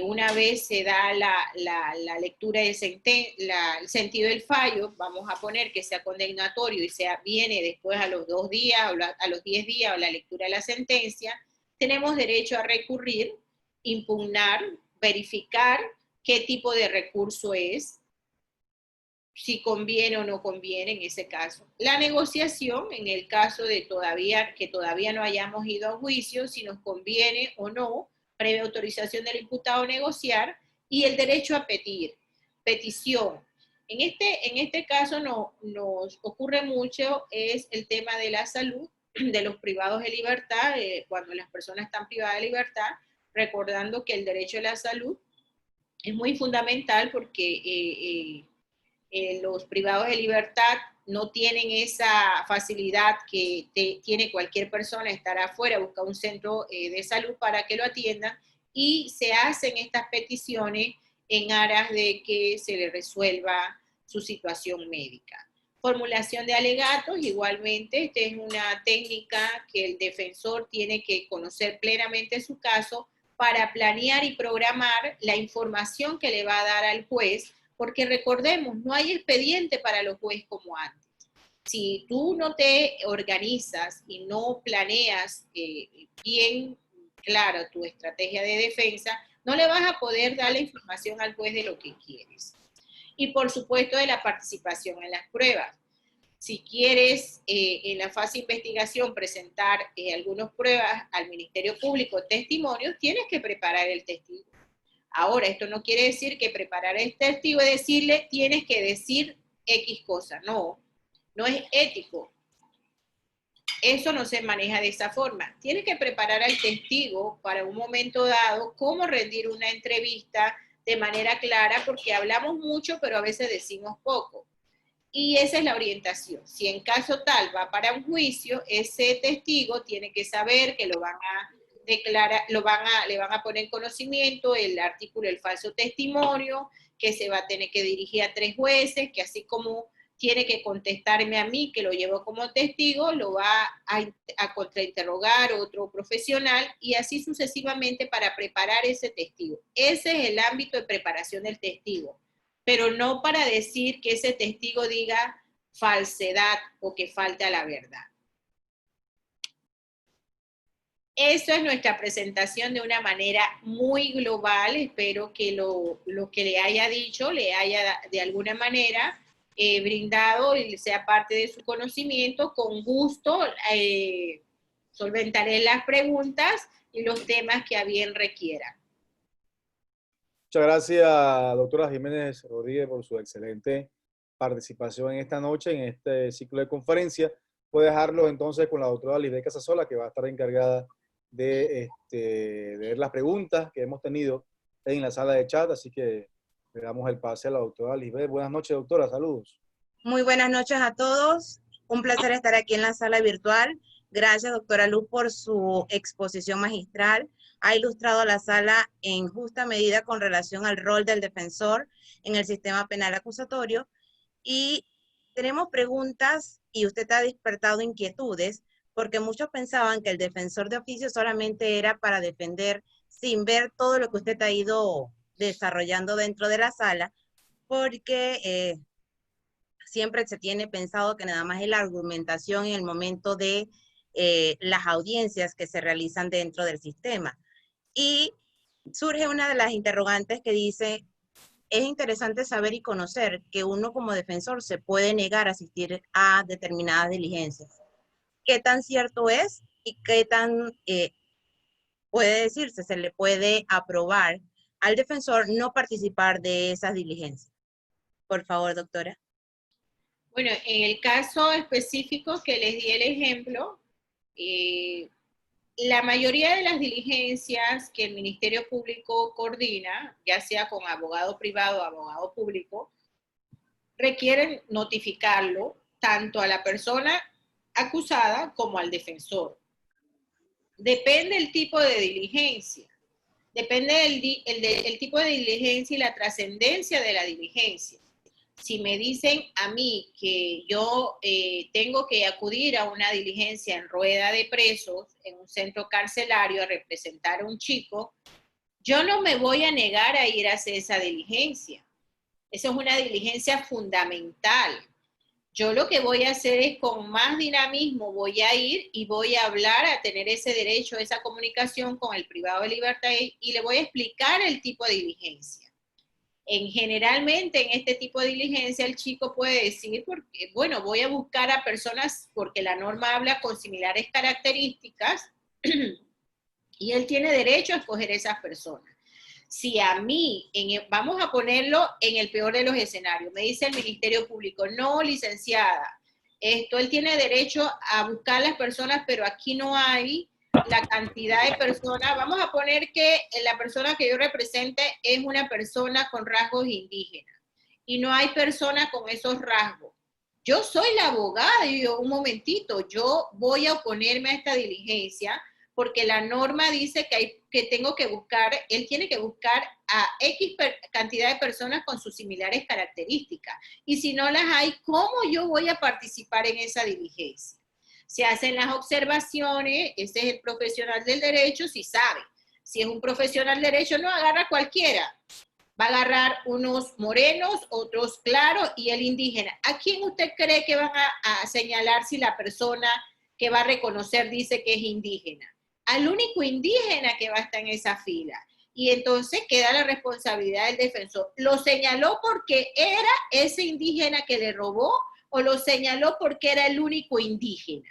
Una vez se da la lectura del el sentido del fallo, vamos a poner que sea condenatorio y viene después a los 2 días o a los 10 días o la lectura de la sentencia, tenemos derecho a recurrir, impugnar, verificar qué tipo de recurso es, si conviene o no conviene en ese caso. La negociación, en el caso de que todavía no hayamos ido a juicio, si nos conviene o no, previa autorización del imputado a negociar, y el derecho a pedir, petición. En este caso nos ocurre mucho es el tema de la salud, de los privados de libertad, cuando las personas están privadas de libertad, recordando que el derecho a la salud es muy fundamental porque los privados de libertad no tienen esa facilidad que tiene cualquier persona estar afuera, buscar un centro de salud para que lo atiendan, y se hacen estas peticiones en aras de que se le resuelva su situación médica. Formulación de alegatos, igualmente, esta es una técnica que el defensor tiene que conocer plenamente su caso para planear y programar la información que le va a dar al juez, porque recordemos, no hay expediente para los jueces como antes. Si tú no te organizas y no planeas bien clara tu estrategia de defensa, no le vas a poder dar la información al juez de lo que quieres. Y por supuesto de la participación en las pruebas. Si quieres en la fase de investigación presentar algunas pruebas al Ministerio Público, testimonios, tienes que preparar el testigo. Ahora, esto no quiere decir que preparar el testigo es decirle tienes que decir X cosa. No, no es ético. Eso no se maneja de esa forma. Tienes que preparar al testigo para un momento dado cómo rendir una entrevista de manera clara, porque hablamos mucho, pero a veces decimos poco. Y esa es la orientación. Si en caso tal va para un juicio, ese testigo tiene que saber que lo van a declarar, le van a poner en conocimiento el artículo del falso testimonio, que se va a tener que dirigir a 3 jueces, que así como tiene que contestarme a mí, que lo llevo como testigo, lo va a contrainterrogar otro profesional, y así sucesivamente para preparar ese testigo. Ese es el ámbito de preparación del testigo, pero no para decir que ese testigo diga falsedad o que falta la verdad. Eso es nuestra presentación de una manera muy global. Espero que lo que le haya dicho le haya de alguna manera brindado y sea parte de su conocimiento. Con gusto solventaré las preguntas y los temas que a bien requieran. Muchas gracias, doctora Jiménez Rodríguez, por su excelente participación en esta noche, en este ciclo de conferencia. Puedo dejarlo entonces con la doctora Lisbeth Casasola, que va a estar encargada de ver las preguntas que hemos tenido en la sala de chat, así que le damos el pase a la doctora Lisbeth. Buenas noches, doctora, saludos. Muy buenas noches a todos, un placer estar aquí en la sala virtual. Gracias, doctora Luz, por su exposición magistral. Ha ilustrado la sala en justa medida con relación al rol del defensor en el sistema penal acusatorio, y tenemos preguntas y usted ha despertado inquietudes, porque muchos pensaban que el defensor de oficio solamente era para defender sin ver todo lo que usted ha ido desarrollando dentro de la sala, porque siempre se tiene pensado que nada más es la argumentación en el momento de las audiencias que se realizan dentro del sistema. Y surge una de las interrogantes que dice, es interesante saber y conocer que uno como defensor se puede negar a asistir a determinadas diligencias. ¿Qué tan cierto es y qué tan puede decirse, se le puede aprobar al defensor no participar de esas diligencias? Por favor, doctora. Bueno, en el caso específico que les di el ejemplo, la mayoría de las diligencias que el Ministerio Público coordina, ya sea con abogado privado o abogado público, requieren notificarlo tanto a la persona acusada como al defensor. Depende el tipo de diligencia, depende el tipo de diligencia y la trascendencia de la diligencia. Si me dicen a mí que yo tengo que acudir a una diligencia en rueda de presos, en un centro carcelario, a representar a un chico, yo no me voy a negar a ir a hacer esa diligencia. Esa es una diligencia fundamental. Yo lo que voy a hacer es con más dinamismo, voy a ir y voy a hablar, a tener ese derecho, esa comunicación con el privado de libertad y le voy a explicar el tipo de diligencia. Generalmente en este tipo de diligencia el chico puede decir, porque, bueno, voy a buscar a personas porque la norma habla con similares características y él tiene derecho a escoger esas personas. Si a mí, vamos a ponerlo en el peor de los escenarios, me dice el Ministerio Público, no, licenciada, él tiene derecho a buscar las personas, pero aquí no hay la cantidad de personas. Vamos a poner que la persona que yo represente es una persona con rasgos indígenas y no hay persona con esos rasgos. Yo soy la abogada y yo, un momentito, yo voy a oponerme a esta diligencia porque la norma dice que tengo que buscar, él tiene que buscar a X cantidad de personas con sus similares características. Y si no las hay, ¿cómo yo voy a participar en esa diligencia? Se hacen las observaciones, ese es el profesional del derecho, si sabe. Si es un profesional del derecho, no agarra a cualquiera. Va a agarrar unos morenos, otros claros y el indígena. ¿A quién usted cree que van a señalar si la persona que va a reconocer dice que es indígena? Al único indígena que va a estar en esa fila. Y entonces queda la responsabilidad del defensor. ¿Lo señaló porque era ese indígena que le robó o lo señaló porque era el único indígena?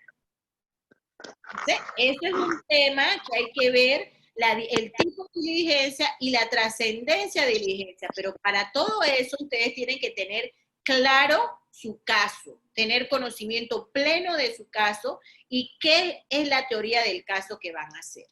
Entonces, ese es un tema que hay que ver, el tipo de diligencia y la trascendencia de diligencia. Pero para todo eso ustedes tienen que tener claro su caso, tener conocimiento pleno de su caso y qué es la teoría del caso que van a hacer.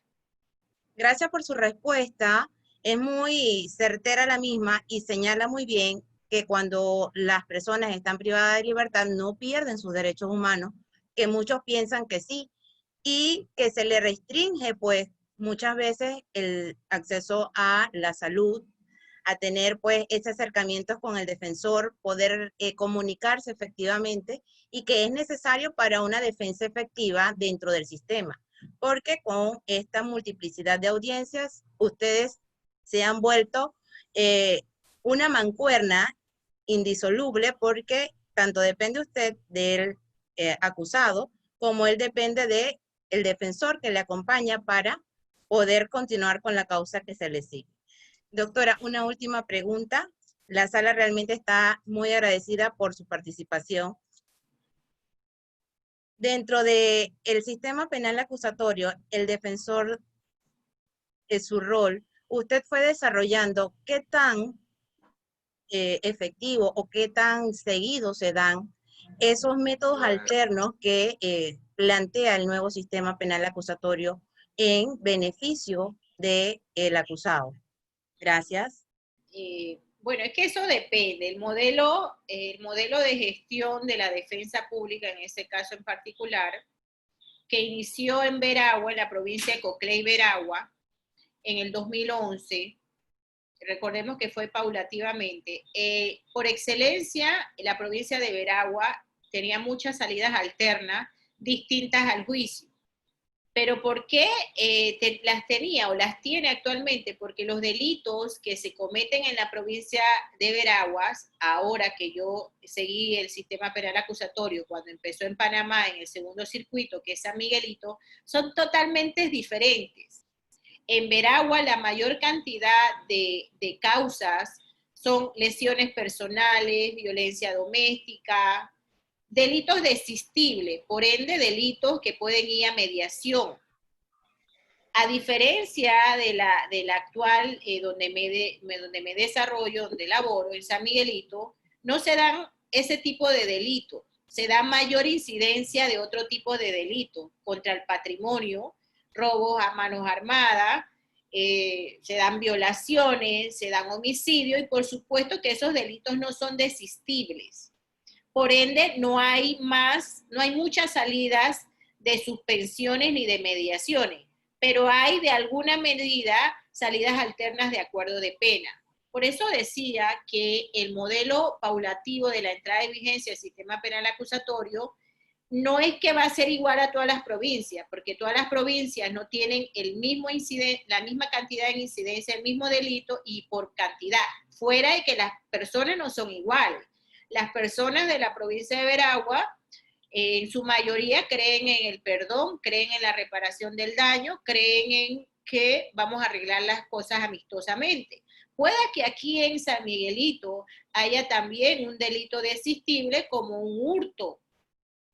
Gracias por su respuesta. Es muy certera la misma y señala muy bien que cuando las personas están privadas de libertad no pierden sus derechos humanos, que muchos piensan que sí, y que se le restringe pues muchas veces el acceso a la salud, a tener pues ese acercamiento con el defensor, poder comunicarse efectivamente y que es necesario para una defensa efectiva dentro del sistema. Porque con esta multiplicidad de audiencias, ustedes se han vuelto una mancuerna indisoluble porque tanto depende usted del acusado como él depende del defensor que le acompaña para poder continuar con la causa que se le sigue. Doctora, una última pregunta. La sala realmente está muy agradecida por su participación. Dentro del sistema penal acusatorio, el defensor, su rol, usted fue desarrollando qué tan efectivo o qué tan seguido se dan esos métodos alternos que plantea el nuevo sistema penal acusatorio en beneficio del acusado. Gracias. Bueno, es que eso depende. El modelo de gestión de la defensa pública, en este caso en particular, que inició en Veragua, en la provincia de Coclé y Veragua, en el 2011, recordemos que fue paulativamente. Por excelencia, la provincia de Veragua tenía muchas salidas alternas distintas al juicio. ¿Pero por qué las tenía o las tiene actualmente? Porque los delitos que se cometen en la provincia de Veraguas, ahora que yo seguí el sistema penal acusatorio cuando empezó en Panamá en el segundo circuito, que es San Miguelito, son totalmente diferentes. En Veragua la mayor cantidad de causas son lesiones personales, violencia doméstica, delitos desistibles, por ende delitos que pueden ir a mediación. A diferencia de la actual, donde me desarrollo, donde laboro, en San Miguelito, no se dan ese tipo de delitos, se da mayor incidencia de otro tipo de delitos contra el patrimonio, robos a manos armadas, se dan violaciones, se dan homicidios, y por supuesto que esos delitos no son desistibles. Por ende, no hay muchas salidas de suspensiones ni de mediaciones, pero hay de alguna medida salidas alternas de acuerdo de pena. Por eso decía que el modelo paulativo de la entrada de vigencia del sistema penal acusatorio no es que va a ser igual a todas las provincias, porque todas las provincias no tienen la misma cantidad de incidencia, el mismo delito y por cantidad, fuera de que las personas no son iguales. Las personas de la provincia de Veragua, en su mayoría creen en el perdón, creen en la reparación del daño, creen en que vamos a arreglar las cosas amistosamente. Puede que aquí en San Miguelito haya también un delito desistible como un hurto,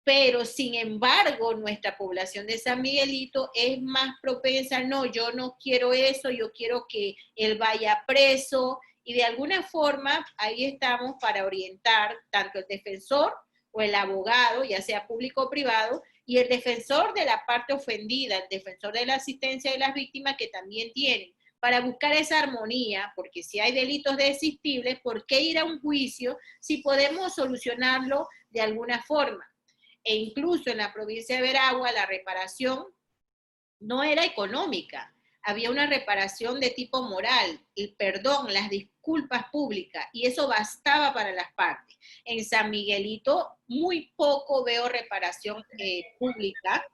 pero sin embargo nuestra población de San Miguelito es más propensa, no, yo no quiero eso, yo quiero que él vaya preso, y de alguna forma ahí estamos para orientar tanto el defensor o el abogado, ya sea público o privado, y el defensor de la parte ofendida, el defensor de la asistencia de las víctimas, que también tienen, para buscar esa armonía, porque si hay delitos desistibles, ¿por qué ir a un juicio si podemos solucionarlo de alguna forma? E incluso en la provincia de Veragua la reparación no era económica, había una reparación de tipo moral, el perdón, las disculpas públicas, y eso bastaba para las partes. En San Miguelito muy poco veo reparación pública.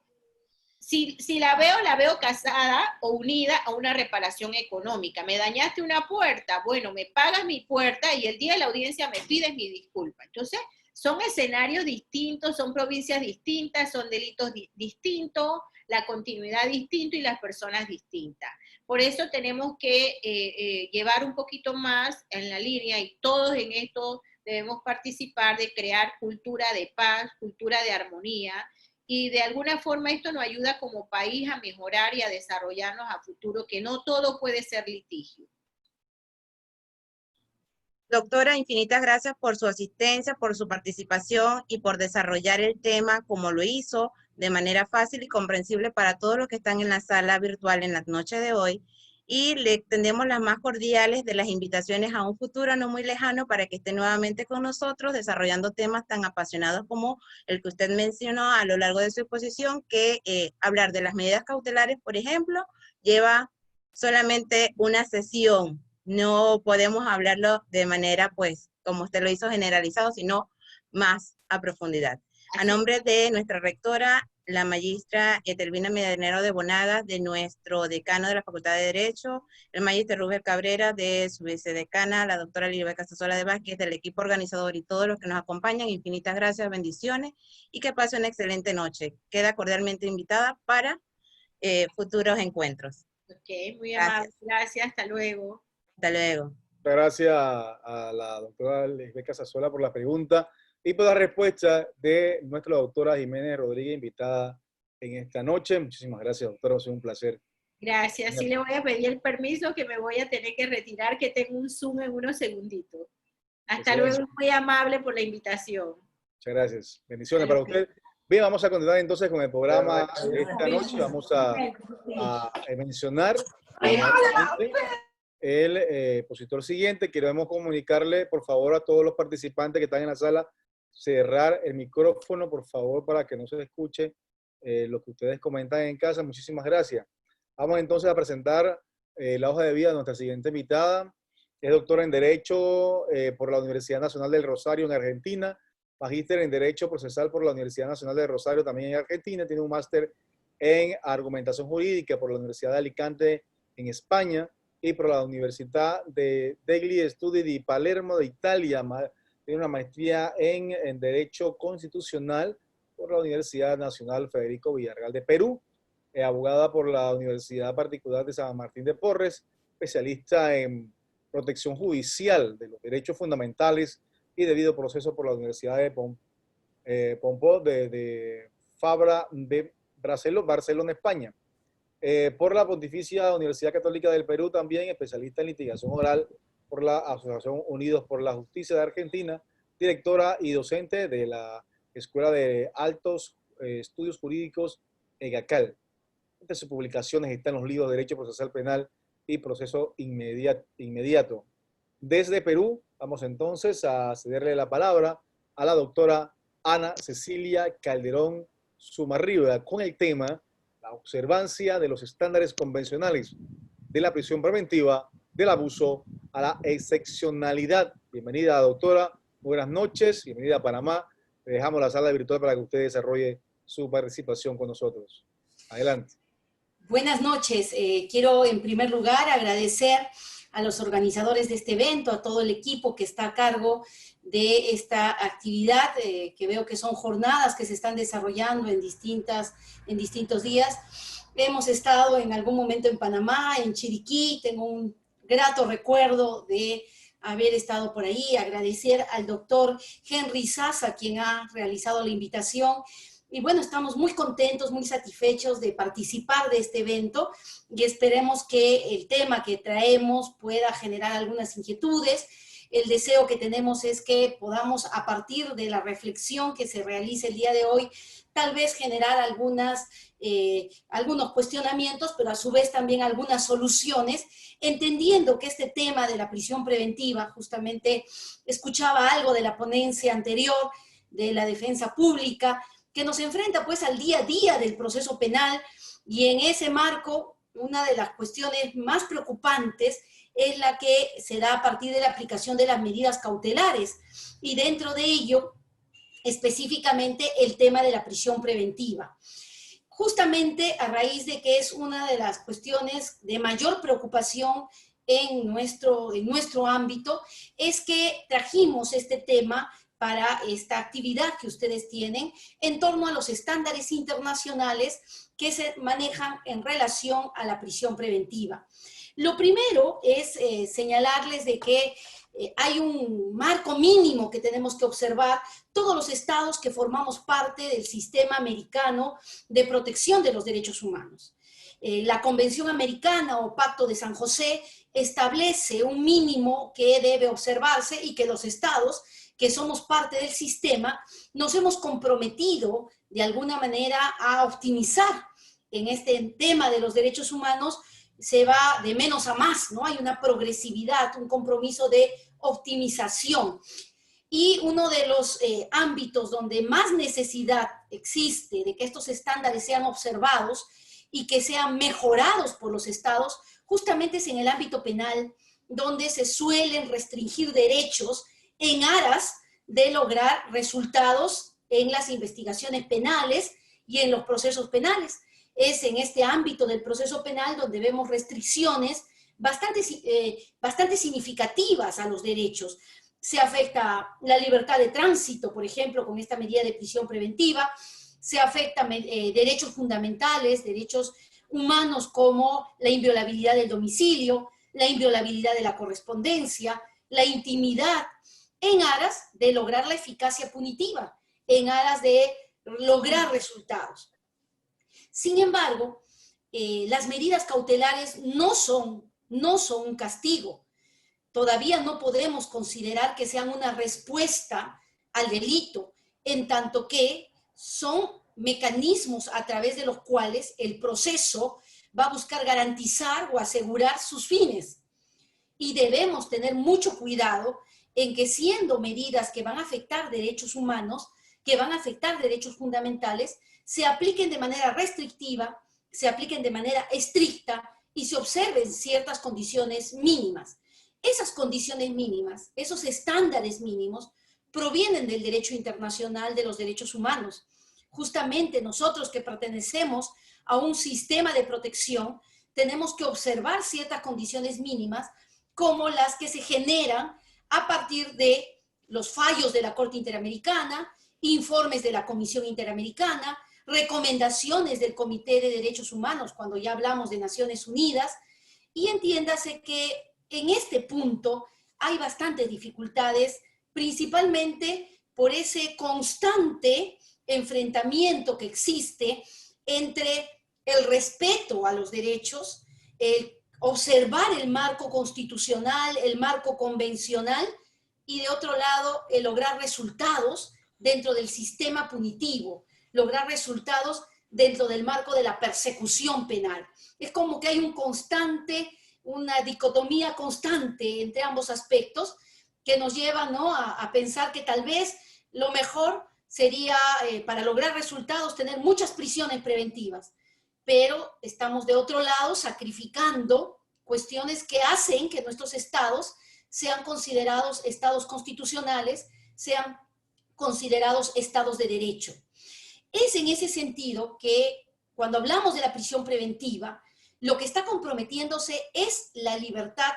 Si la veo casada o unida a una reparación económica. Me dañaste una puerta, bueno, me pagas mi puerta y el día de la audiencia me pides mi disculpa. Entonces, son escenarios distintos, son provincias distintas, son delitos distintos, la continuidad distinta y las personas distintas. Por eso tenemos que llevar un poquito más en la línea, y todos en esto debemos participar, de crear cultura de paz, cultura de armonía, y de alguna forma esto nos ayuda como país a mejorar y a desarrollarnos a futuro, que no todo puede ser litigio. Doctora, infinitas gracias por su asistencia, por su participación y por desarrollar el tema como lo hizo, de manera fácil y comprensible para todos los que están en la sala virtual en la noche de hoy. Y le extendemos las más cordiales de las invitaciones a un futuro no muy lejano para que esté nuevamente con nosotros desarrollando temas tan apasionados como el que usted mencionó a lo largo de su exposición, que hablar de las medidas cautelares, por ejemplo, lleva solamente una sesión. No podemos hablarlo de manera, pues, como usted lo hizo, generalizado, sino más a profundidad. A nombre de nuestra rectora, la magistra Etelvina Medianero de Bonagas, de nuestro decano de la Facultad de Derecho, el magíster Rubén Cabrera, de su vicedecana, la doctora Liliana Casasola de Vázquez, del equipo organizador y todos los que nos acompañan, infinitas gracias, bendiciones, y que pase una excelente noche. Queda cordialmente invitada para futuros encuentros. Ok, muy amable, gracias, hasta luego. Hasta luego. Muchas gracias a la doctora Liliana Casasola por la pregunta y por la respuesta de nuestra doctora Jiménez Rodríguez, invitada en esta noche. Muchísimas gracias, doctora, ha sido un placer. Gracias, sí le voy a pedir el permiso, que me voy a tener que retirar, que tengo un Zoom en unos segunditos. Hasta luego, muy amable por la invitación. Muchas gracias. Bendiciones para usted. Bien, vamos a continuar entonces con el programa de esta noche. Vamos a mencionar el expositor siguiente. Queremos comunicarle, por favor, a todos los participantes que están en la sala, cerrar el micrófono, por favor, para que no se escuche lo que ustedes comentan en casa. Muchísimas gracias. Vamos entonces a presentar la hoja de vida de nuestra siguiente invitada. Es doctora en Derecho por la Universidad Nacional del Rosario en Argentina, magíster en Derecho Procesal por la Universidad Nacional del Rosario también en Argentina, tiene un máster en Argumentación Jurídica por la Universidad de Alicante en España y por la Universidad degli Studi di Palermo de Italia. Tiene una maestría en Derecho Constitucional por la Universidad Nacional Federico Villarreal de Perú. abogada por la Universidad Particular de San Martín de Porres, especialista en protección judicial de los derechos fundamentales y debido proceso por la Universidad de Pompeu de Fabra de Barcelona, España. Por la Pontificia Universidad Católica del Perú, también especialista en litigación oral por la Asociación Unidos por la Justicia de Argentina, directora y docente de la Escuela de Altos Estudios Jurídicos EGACAL. Entre sus publicaciones están los libros Derecho Procesal Penal y Proceso Inmediato. Desde Perú, vamos entonces a cederle la palabra a la doctora Ana Cecilia Calderón Zumarriba con el tema la observancia de los estándares convencionales de la prisión preventiva, del abuso a la excepcionalidad. Bienvenida, doctora. Buenas noches. Bienvenida a Panamá. Le dejamos la sala virtual para que usted desarrolle su participación con nosotros. Adelante. Buenas noches. Quiero en primer lugar agradecer a los organizadores de este evento, a todo el equipo que está a cargo de esta actividad, que veo que son jornadas que se están desarrollando en distintos días. Hemos estado en algún momento en Panamá, en Chiriquí, tengo un grato recuerdo de haber estado por ahí, agradecer al doctor Henry Sasa, quien ha realizado la invitación. Y bueno, estamos muy contentos, muy satisfechos de participar de este evento y esperemos que el tema que traemos pueda generar algunas inquietudes. El deseo que tenemos es que podamos, a partir de la reflexión que se realice el día de hoy, tal vez generar algunos cuestionamientos, pero a su vez también algunas soluciones, entendiendo que este tema de la prisión preventiva, justamente escuchaba algo de la ponencia anterior de la defensa pública, que nos enfrenta pues al día a día del proceso penal, y en ese marco una de las cuestiones más preocupantes es la que se da a partir de la aplicación de las medidas cautelares, y dentro de ello específicamente el tema de la prisión preventiva. Justamente a raíz de que es una de las cuestiones de mayor preocupación en nuestro ámbito, es que trajimos este tema para esta actividad que ustedes tienen en torno a los estándares internacionales que se manejan en relación a la prisión preventiva. Lo primero es señalarles de que hay un marco mínimo que tenemos que observar todos los estados que formamos parte del sistema americano de protección de los derechos humanos. La Convención Americana o Pacto de San José establece un mínimo que debe observarse y que los estados que somos parte del sistema, nos hemos comprometido de alguna manera a optimizar en este tema de los derechos humanos. Se va de menos a más, ¿no? Hay una progresividad, un compromiso de optimización. Y uno de los ámbitos donde más necesidad existe de que estos estándares sean observados y que sean mejorados por los estados, justamente es en el ámbito penal, donde se suelen restringir derechos en aras de lograr resultados en las investigaciones penales y en los procesos penales. Es en este ámbito del proceso penal donde vemos restricciones bastante significativas a los derechos. Se afecta la libertad de tránsito, por ejemplo, con esta medida de prisión preventiva, se afectan derechos fundamentales, derechos humanos como la inviolabilidad del domicilio, la inviolabilidad de la correspondencia, la intimidad, en aras de lograr la eficacia punitiva, en aras de lograr resultados. Sin embargo, las medidas cautelares no son un castigo. Todavía no podemos considerar que sean una respuesta al delito, en tanto que son mecanismos a través de los cuales el proceso va a buscar garantizar o asegurar sus fines. Y debemos tener mucho cuidado en que, siendo medidas que van a afectar derechos humanos, que van a afectar derechos fundamentales, se apliquen de manera restrictiva, se apliquen de manera estricta y se observen ciertas condiciones mínimas. Esas condiciones mínimas, esos estándares mínimos, provienen del derecho internacional de los derechos humanos. Justamente nosotros que pertenecemos a un sistema de protección, tenemos que observar ciertas condiciones mínimas como las que se generan a partir de los fallos de la Corte Interamericana, informes de la Comisión Interamericana, recomendaciones del Comité de Derechos Humanos cuando ya hablamos de Naciones Unidas, y entiéndase que en este punto hay bastantes dificultades, principalmente por ese constante enfrentamiento que existe entre el respeto a los derechos, el observar el marco constitucional, el marco convencional, y de otro lado, el lograr resultados dentro del sistema punitivo, lograr resultados dentro del marco de la persecución penal. Es como que hay una dicotomía constante entre ambos aspectos que nos lleva, ¿no?, a pensar que tal vez lo mejor sería, para lograr resultados, tener muchas prisiones preventivas. Pero estamos de otro lado sacrificando cuestiones que hacen que nuestros estados sean considerados estados constitucionales, sean considerados estados de derecho. Es en ese sentido que cuando hablamos de la prisión preventiva, lo que está comprometiéndose es la libertad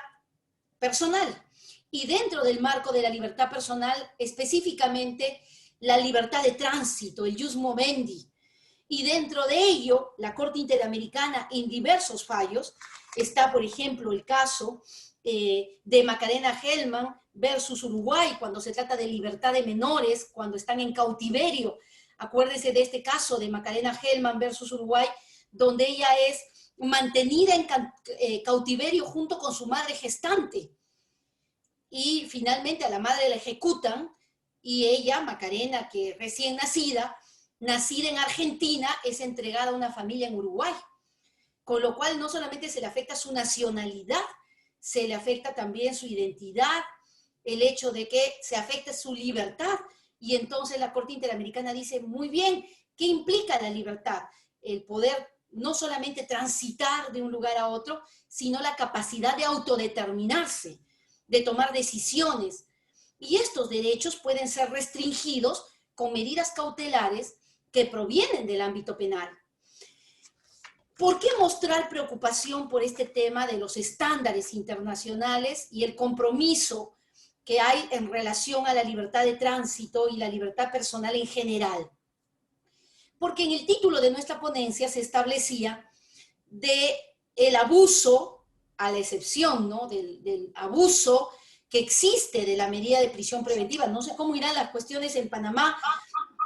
personal. Y dentro del marco de la libertad personal, específicamente la libertad de tránsito, el jus movendi. Y dentro de ello, la Corte Interamericana, en diversos fallos, está, por ejemplo, el caso de Macarena Gelman versus Uruguay, cuando se trata de libertad de menores, cuando están en cautiverio. Acuérdense de este caso de Macarena Gelman versus Uruguay, donde ella es mantenida en cautiverio junto con su madre gestante. Y finalmente a la madre la ejecutan, y ella, Macarena, que recién nacida en Argentina, es entregada a una familia en Uruguay. Con lo cual no solamente se le afecta su nacionalidad, se le afecta también su identidad, el hecho de que se afecte su libertad. Y entonces la Corte Interamericana dice, muy bien, ¿qué implica la libertad? El poder no solamente transitar de un lugar a otro, sino la capacidad de autodeterminarse, de tomar decisiones. Y estos derechos pueden ser restringidos con medidas cautelares que provienen del ámbito penal. ¿Por qué mostrar preocupación por este tema de los estándares internacionales y el compromiso que hay en relación a la libertad de tránsito y la libertad personal en general? Porque en el título de nuestra ponencia se establecía el abuso, a la excepción, ¿no?, del abuso que existe de la medida de prisión preventiva. No sé cómo irán las cuestiones en Panamá,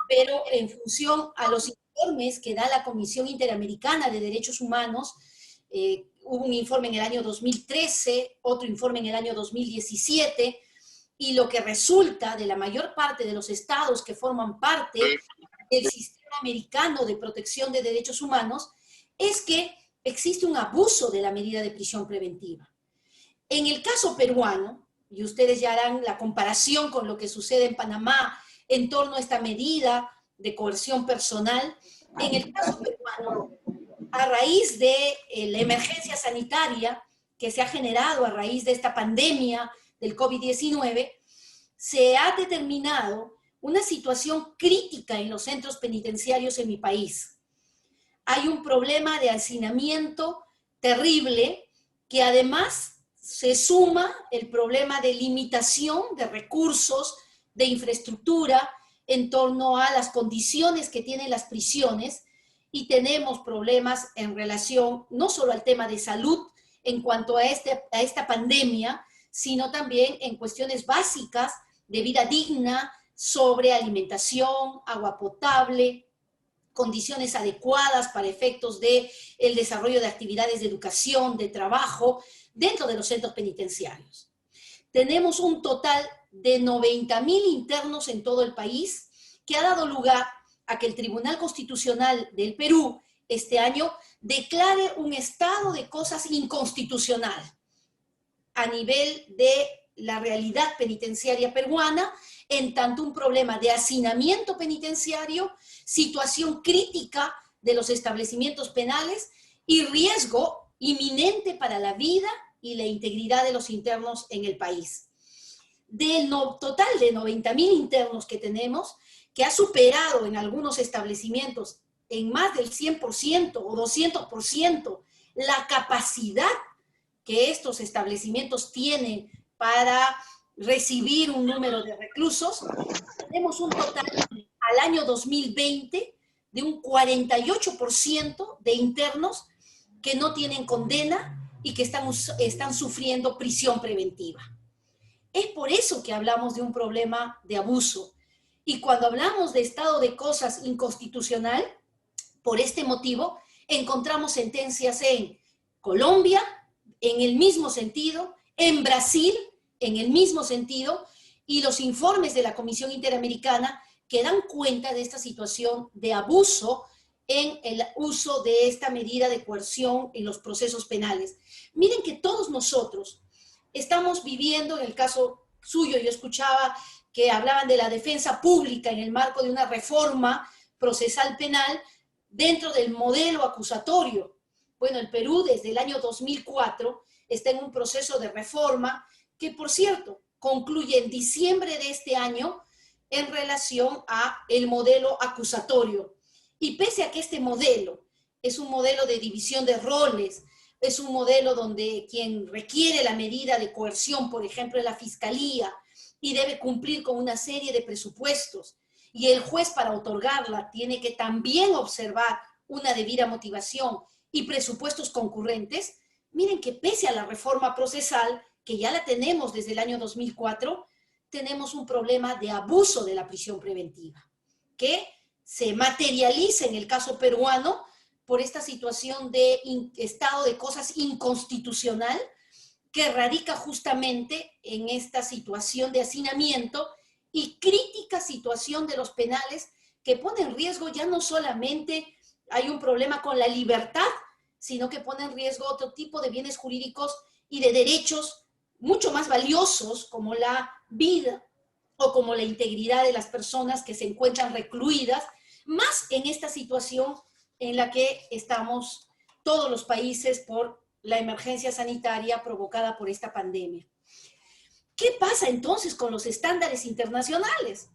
pero en función a los informes que da la Comisión Interamericana de Derechos Humanos, hubo un informe en el año 2013, otro informe en el año 2017, y lo que resulta de la mayor parte de los estados que forman parte del sistema americano de protección de derechos humanos es que existe un abuso de la medida de prisión preventiva. En el caso peruano, y ustedes ya harán la comparación con lo que sucede en Panamá en torno a esta medida de coerción personal, en el caso peruano, a raíz de la emergencia sanitaria que se ha generado a raíz de esta pandemia del COVID-19, se ha determinado una situación crítica en los centros penitenciarios en mi país. Hay un problema de hacinamiento terrible que además se suma el problema de limitación de recursos, de infraestructura en torno a las condiciones que tienen las prisiones, y tenemos problemas en relación no solo al tema de salud en cuanto a esta pandemia, sino también en cuestiones básicas de vida digna, sobre alimentación, agua potable, condiciones adecuadas para efectos del desarrollo de actividades de educación, de trabajo, dentro de los centros penitenciarios. Tenemos un total de 90,000 internos en todo el país, que ha dado lugar a que el Tribunal Constitucional del Perú este año declare un estado de cosas inconstitucional a nivel de la realidad penitenciaria peruana, en tanto un problema de hacinamiento penitenciario, situación crítica de los establecimientos penales y riesgo inminente para la vida y la integridad de los internos en el país. Del total de 90,000 internos que tenemos, que ha superado en algunos establecimientos en más del 100% o 200% la capacidad que estos establecimientos tienen para recibir un número de reclusos, tenemos un total al año 2020 de un 48% de internos que no tienen condena y que están sufriendo prisión preventiva. Es por eso que hablamos de un problema de abuso. Y cuando hablamos de estado de cosas inconstitucional, por este motivo, encontramos sentencias en Colombia, en el mismo sentido, en Brasil, en el mismo sentido, y los informes de la Comisión Interamericana que dan cuenta de esta situación de abuso en el uso de esta medida de coerción en los procesos penales. Miren que todos nosotros estamos viviendo, en el caso suyo, yo escuchaba que hablaban de la defensa pública en el marco de una reforma procesal penal dentro del modelo acusatorio. Bueno, el Perú desde el año 2004 está en un proceso de reforma que, por cierto, concluye en diciembre de este año en relación a el modelo acusatorio. Y pese a que este modelo es un modelo de división de roles, es un modelo donde quien requiere la medida de coerción, por ejemplo, es la fiscalía, y debe cumplir con una serie de presupuestos, y el juez para otorgarla tiene que también observar una debida motivación y presupuestos concurrentes. Miren que pese a la reforma procesal, que ya la tenemos desde el año 2004, tenemos un problema de abuso de la prisión preventiva, que se materializa en el caso peruano por esta situación de estado de cosas inconstitucional que radica justamente en esta situación de hacinamiento y crítica situación de los penales que pone en riesgo ya no solamente hay un problema con la libertad, sino que pone en riesgo otro tipo de bienes jurídicos y de derechos mucho más valiosos como la vida o como la integridad de las personas que se encuentran recluidas, más en esta situación en la que estamos todos los países por la emergencia sanitaria provocada por esta pandemia. ¿Qué pasa entonces con los estándares internacionales?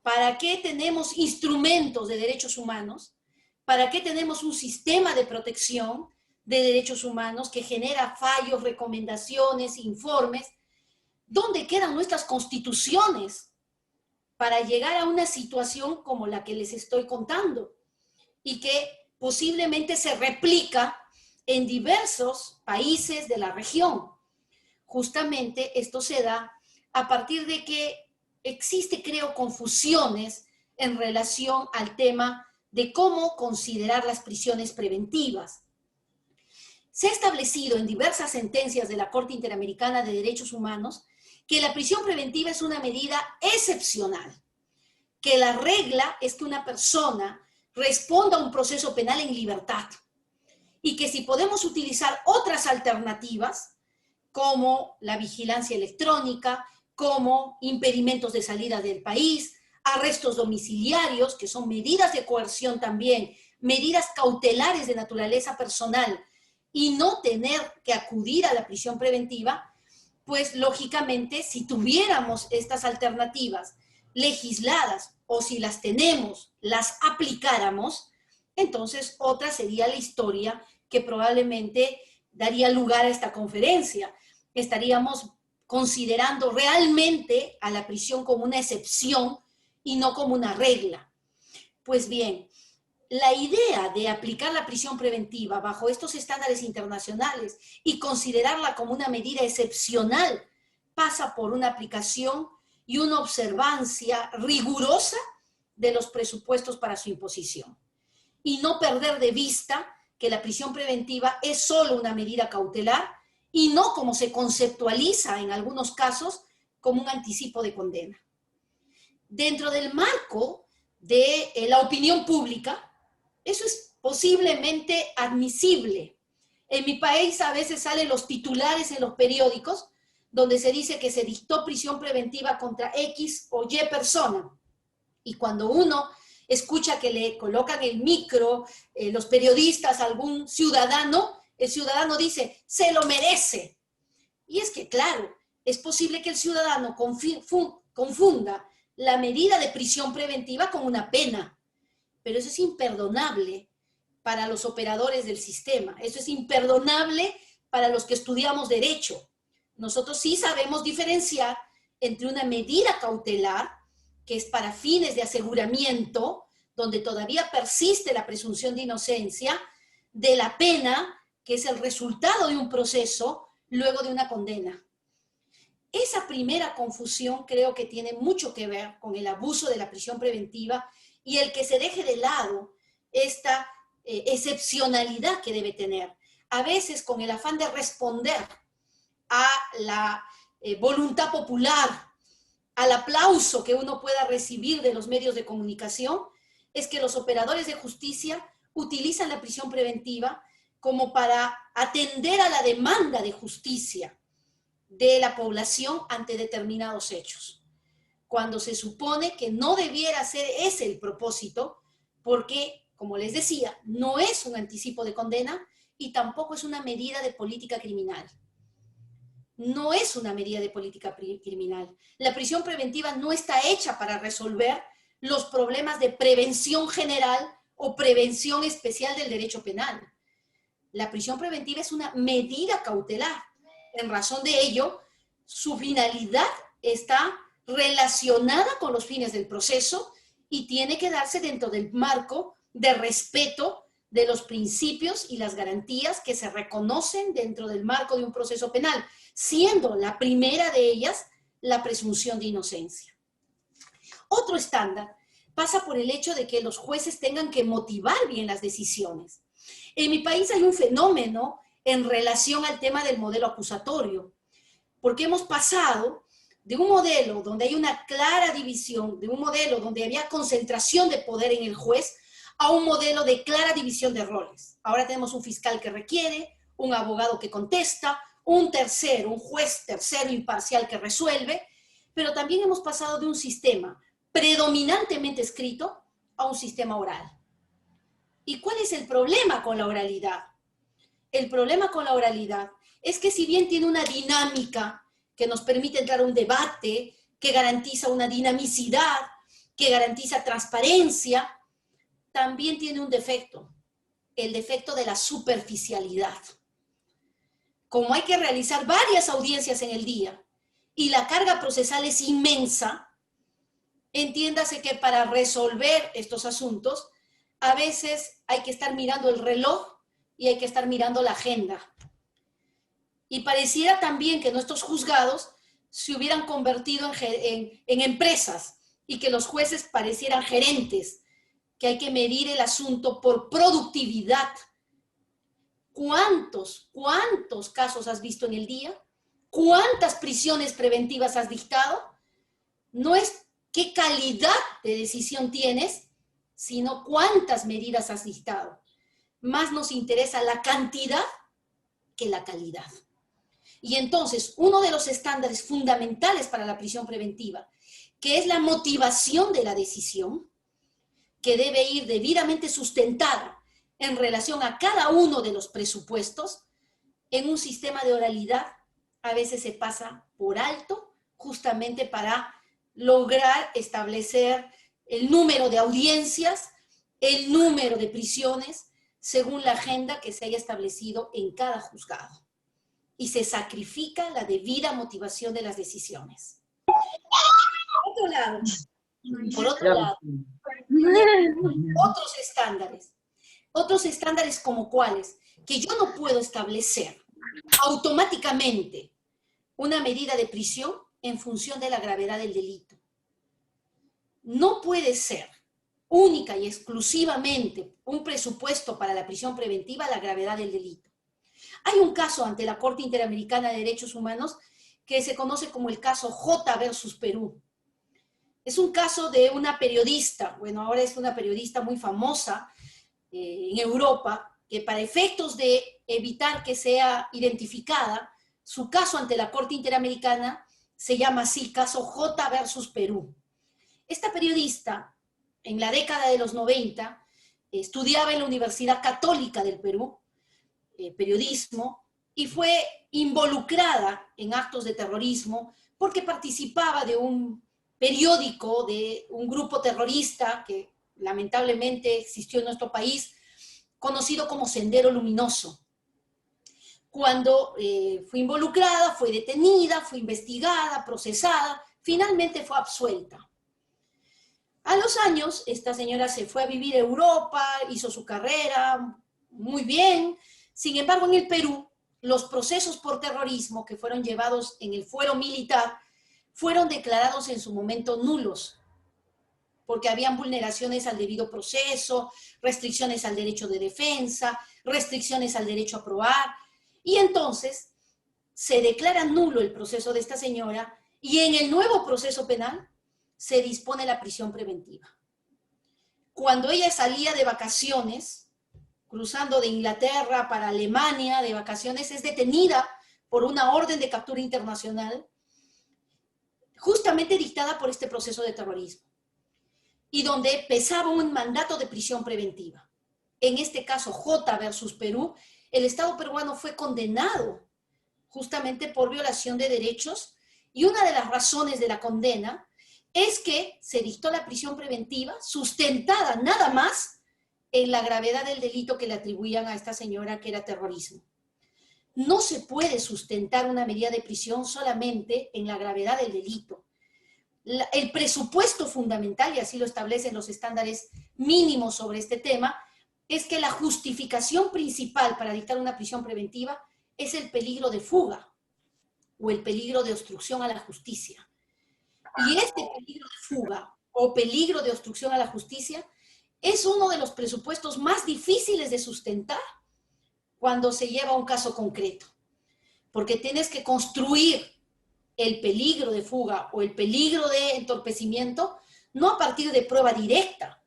¿Para qué tenemos instrumentos de derechos humanos? ¿Para qué tenemos un sistema de protección de derechos humanos que genera fallos, recomendaciones, informes? ¿Dónde quedan nuestras constituciones para llegar a una situación como la que les estoy contando y que posiblemente se replica en diversos países de la región? Justamente esto se da a partir de que existe, creo, confusiones en relación al tema de cómo considerar las prisiones preventivas. Se ha establecido en diversas sentencias de la Corte Interamericana de Derechos Humanos que la prisión preventiva es una medida excepcional, que la regla es que una persona responda a un proceso penal en libertad y que si podemos utilizar otras alternativas, como la vigilancia electrónica, como impedimentos de salida del país, arrestos domiciliarios, que son medidas de coerción también, medidas cautelares de naturaleza personal, y no tener que acudir a la prisión preventiva, pues lógicamente si tuviéramos estas alternativas legisladas o si las tenemos, las aplicáramos, entonces otra sería la historia que probablemente daría lugar a esta conferencia. Estaríamos considerando realmente a la prisión como una excepción y no como una regla. Pues bien, la idea de aplicar la prisión preventiva bajo estos estándares internacionales y considerarla como una medida excepcional pasa por una aplicación y una observancia rigurosa de los presupuestos para su imposición. Y no perder de vista que la prisión preventiva es solo una medida cautelar y no como se conceptualiza en algunos casos como un anticipo de condena. Dentro del marco de la opinión pública, eso es posiblemente admisible. En mi país a veces salen los titulares en los periódicos donde se dice que se dictó prisión preventiva contra X o Y persona. Y cuando uno escucha que le colocan el micro, los periodistas, a algún ciudadano, el ciudadano dice, se lo merece. Y es que, claro, es posible que el ciudadano confunda la medida de prisión preventiva con una pena. Pero eso es imperdonable para los operadores del sistema. Eso es imperdonable para los que estudiamos derecho. Nosotros sí sabemos diferenciar entre una medida cautelar, que es para fines de aseguramiento donde todavía persiste la presunción de inocencia, de la pena, que es el resultado de un proceso, luego de una condena. Esa primera confusión creo que tiene mucho que ver con el abuso de la prisión preventiva y el que se deje de lado esta excepcionalidad que debe tener, a veces con el afán de responder a la voluntad popular, al aplauso que uno pueda recibir de los medios de comunicación, es que los operadores de justicia utilizan la prisión preventiva como para atender a la demanda de justicia de la población ante determinados hechos, cuando se supone que no debiera ser ese el propósito, porque, como les decía, no es un anticipo de condena y tampoco es una medida de política criminal. No es una medida de política criminal. La prisión preventiva no está hecha para resolver los problemas de prevención general o prevención especial del derecho penal. La prisión preventiva es una medida cautelar. En razón de ello, su finalidad está relacionada con los fines del proceso y tiene que darse dentro del marco de respeto de los principios y las garantías que se reconocen dentro del marco de un proceso penal, siendo la primera de ellas la presunción de inocencia. Otro estándar pasa por el hecho de que los jueces tengan que motivar bien las decisiones. En mi país hay un fenómeno en relación al tema del modelo acusatorio, porque hemos pasado de un modelo donde hay una clara división, de un modelo donde había concentración de poder en el juez, a un modelo de clara división de roles. Ahora tenemos un fiscal que requiere, un abogado que contesta, un tercero, un juez tercero imparcial que resuelve, pero también hemos pasado de un sistema predominantemente escrito a un sistema oral. ¿Y cuál es el problema con la oralidad? El problema con la oralidad es que si bien tiene una dinámica que nos permite entrar a un debate, que garantiza una dinamicidad, que garantiza transparencia, también tiene un defecto, el defecto de la superficialidad. Como hay que realizar varias audiencias en el día y la carga procesal es inmensa, entiéndase que para resolver estos asuntos, a veces hay que estar mirando el reloj y hay que estar mirando la agenda. Y pareciera también que nuestros juzgados se hubieran convertido en empresas y que los jueces parecieran gerentes, que hay que medir el asunto por productividad. ¿Cuántos casos has visto en el día? ¿Cuántas prisiones preventivas has dictado? No es qué calidad de decisión tienes, sino cuántas medidas has dictado. Más nos interesa la cantidad que la calidad. Y entonces, uno de los estándares fundamentales para la prisión preventiva, que es la motivación de la decisión, que debe ir debidamente sustentada en relación a cada uno de los presupuestos, en un sistema de oralidad a veces se pasa por alto justamente para lograr establecer el número de audiencias, el número de prisiones, según la agenda que se haya establecido en cada juzgado. Y se sacrifica la debida motivación de las decisiones. Por otro lado, otros estándares como cuáles, que yo no puedo establecer automáticamente una medida de prisión en función de la gravedad del delito. No puede ser única y exclusivamente un presupuesto para la prisión preventiva la gravedad del delito. Hay un caso ante la Corte Interamericana de Derechos Humanos que se conoce como el caso J versus Perú. Es un caso de una periodista, bueno, ahora es una periodista muy famosa en Europa, que para efectos de evitar que sea identificada, su caso ante la Corte Interamericana se llama así, caso J versus Perú. Esta periodista, en la década de los 90, estudiaba en la Universidad Católica del Perú, periodismo, y fue involucrada en actos de terrorismo porque participaba de un periódico de un grupo terrorista que lamentablemente existió en nuestro país, conocido como Sendero Luminoso. Cuando fue involucrada, fue detenida, fue investigada, procesada, finalmente fue absuelta. A los los años, esta señora se fue a vivir a Europa, hizo su carrera muy bien. Sin embargo, en el Perú, los procesos por terrorismo que fueron llevados en el fuero militar fueron declarados en su momento nulos, porque habían vulneraciones al debido proceso, restricciones al derecho de defensa, restricciones al derecho a probar, y entonces se declara nulo el proceso de esta señora y en el nuevo proceso penal se dispone la prisión preventiva. Cuando ella salía de vacaciones, cruzando de Inglaterra para Alemania de vacaciones, es detenida por una orden de captura internacional, justamente dictada por este proceso de terrorismo, y donde pesaba un mandato de prisión preventiva. En este caso, J versus Perú, el Estado peruano fue condenado justamente por violación de derechos, y una de las razones de la condena es que se dictó la prisión preventiva sustentada nada más en la gravedad del delito que le atribuían a esta señora, que era terrorismo. No se puede sustentar una medida de prisión solamente en la gravedad del delito. El presupuesto fundamental, y así lo establecen los estándares mínimos sobre este tema, es que la justificación principal para dictar una prisión preventiva es el peligro de fuga o el peligro de obstrucción a la justicia. Y este peligro de fuga o peligro de obstrucción a la justicia es uno de los presupuestos más difíciles de sustentar cuando se lleva un caso concreto, porque tienes que construir el peligro de fuga o el peligro de entorpecimiento no a partir de prueba directa,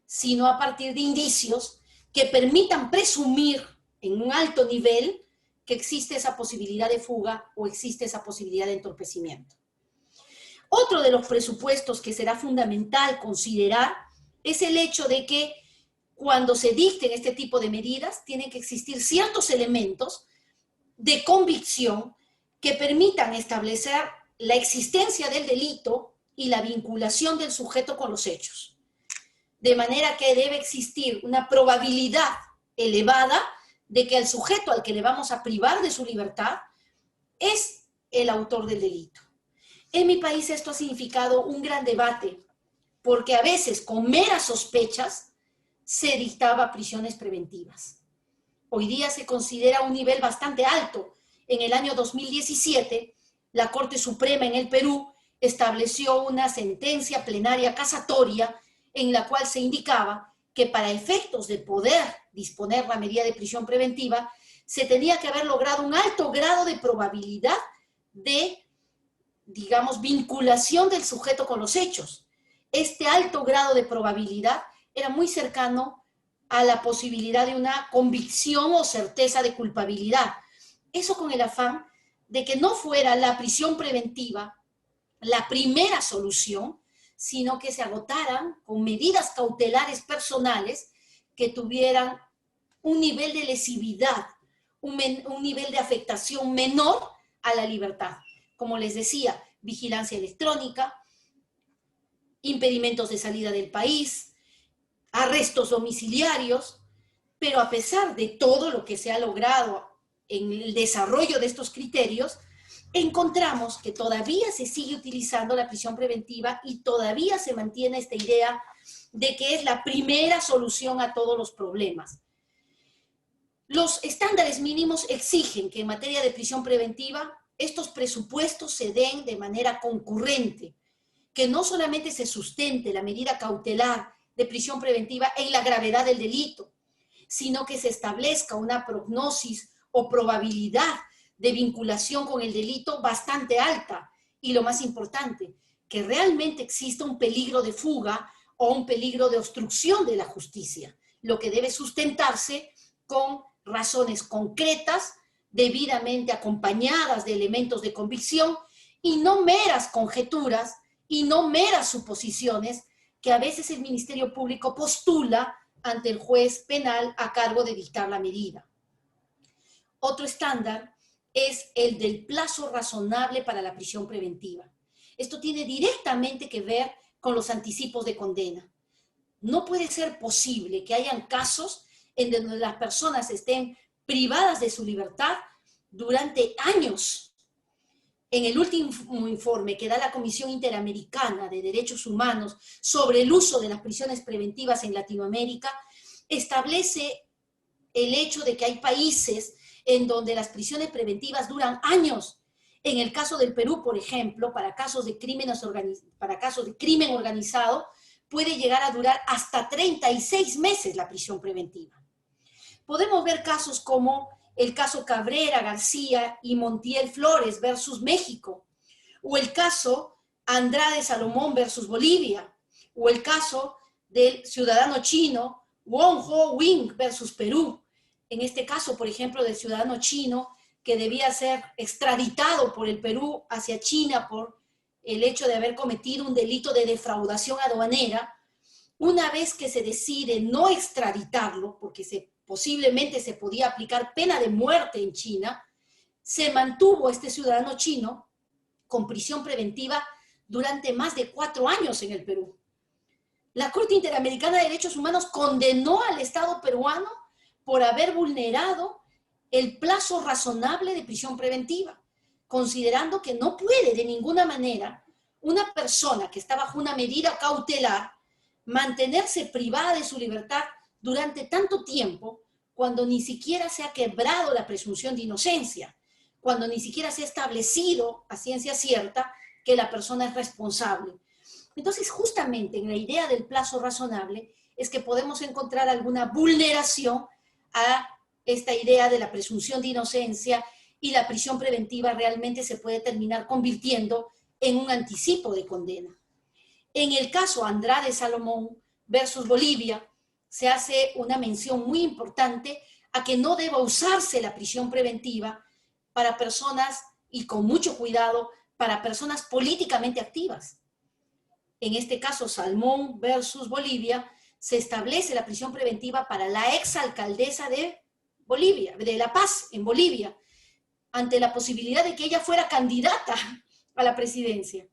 sino a partir de indicios que permitan presumir en un alto nivel que existe esa posibilidad de fuga o existe esa posibilidad de entorpecimiento. Otro de los presupuestos que será fundamental considerar es el hecho de que cuando se dicten este tipo de medidas tienen que existir ciertos elementos de convicción que permitan establecer la existencia del delito y la vinculación del sujeto con los hechos. De manera que debe existir una probabilidad elevada de que el sujeto al que le vamos a privar de su libertad es el autor del delito. En mi país esto ha significado un gran debate, porque a veces con meras sospechas se dictaba prisiones preventivas. Hoy día se considera un nivel bastante alto. En el año 2017, la Corte Suprema en el Perú estableció una sentencia plenaria casatoria en la cual se indicaba que para efectos de poder disponer la medida de prisión preventiva, se tenía que haber logrado un alto grado de probabilidad de, digamos, vinculación del sujeto con los hechos. Este alto grado de probabilidad era muy cercano a la posibilidad de una convicción o certeza de culpabilidad. Eso con el afán de que no fuera la prisión preventiva la primera solución, sino que se agotaran con medidas cautelares personales que tuvieran un nivel de lesividad, un nivel de afectación menor a la libertad. Como les decía, vigilancia electrónica, impedimentos de salida del país, arrestos domiciliarios, pero a pesar de todo lo que se ha logrado en el desarrollo de estos criterios, encontramos que todavía se sigue utilizando la prisión preventiva y todavía se mantiene esta idea de que es la primera solución a todos los problemas. Los estándares mínimos exigen que en materia de prisión preventiva estos presupuestos se den de manera concurrente, que no solamente se sustente la medida cautelar de prisión preventiva en la gravedad del delito, sino que se establezca una prognosis o probabilidad de vinculación con el delito bastante alta, y lo más importante, que realmente exista un peligro de fuga o un peligro de obstrucción de la justicia, lo que debe sustentarse con razones concretas, debidamente acompañadas de elementos de convicción, y no meras conjeturas y no meras suposiciones que a veces el Ministerio Público postula ante el juez penal a cargo de dictar la medida. Otro estándar es el del plazo razonable para la prisión preventiva. Esto tiene directamente que ver con los anticipos de condena. No puede ser posible que hayan casos en donde las personas estén privadas de su libertad durante años en el último informe que da la Comisión Interamericana de Derechos Humanos sobre el uso de las prisiones preventivas en Latinoamérica, establece el hecho de que hay países en donde las prisiones preventivas duran años. En el caso del Perú, por ejemplo, para casos de crimen organizado, puede llegar a durar hasta 36 meses la prisión preventiva. Podemos ver casos como el caso Cabrera, García y Montiel Flores versus México, o el caso Andrade Salomón versus Bolivia, o el caso del ciudadano chino Wong Ho Wing versus Perú. En este caso, por ejemplo, del ciudadano chino que debía ser extraditado por el Perú hacia China por el hecho de haber cometido un delito de defraudación aduanera. Una vez que se decide no extraditarlo, porque posiblemente se podía aplicar pena de muerte en China, se mantuvo este ciudadano chino con prisión preventiva durante más de 4 años en el Perú. La Corte Interamericana de Derechos Humanos condenó al Estado peruano por haber vulnerado el plazo razonable de prisión preventiva, considerando que no puede de ninguna manera una persona que está bajo una medida cautelar mantenerse privada de su libertad durante tanto tiempo cuando ni siquiera se ha quebrado la presunción de inocencia, cuando ni siquiera se ha establecido a ciencia cierta que la persona es responsable. Entonces, justamente en la idea del plazo razonable es que podemos encontrar alguna vulneración a esta idea de la presunción de inocencia, y la prisión preventiva realmente se puede terminar convirtiendo en un anticipo de condena. En el caso Andrade Salomón versus Bolivia, se hace una mención muy importante a que no deba usarse la prisión preventiva para personas, y con mucho cuidado, para personas políticamente activas. En este caso, Salmón versus Bolivia, se establece la prisión preventiva para la exalcaldesa de Bolivia, de La Paz, en Bolivia, ante la posibilidad de que ella fuera candidata a la presidencia.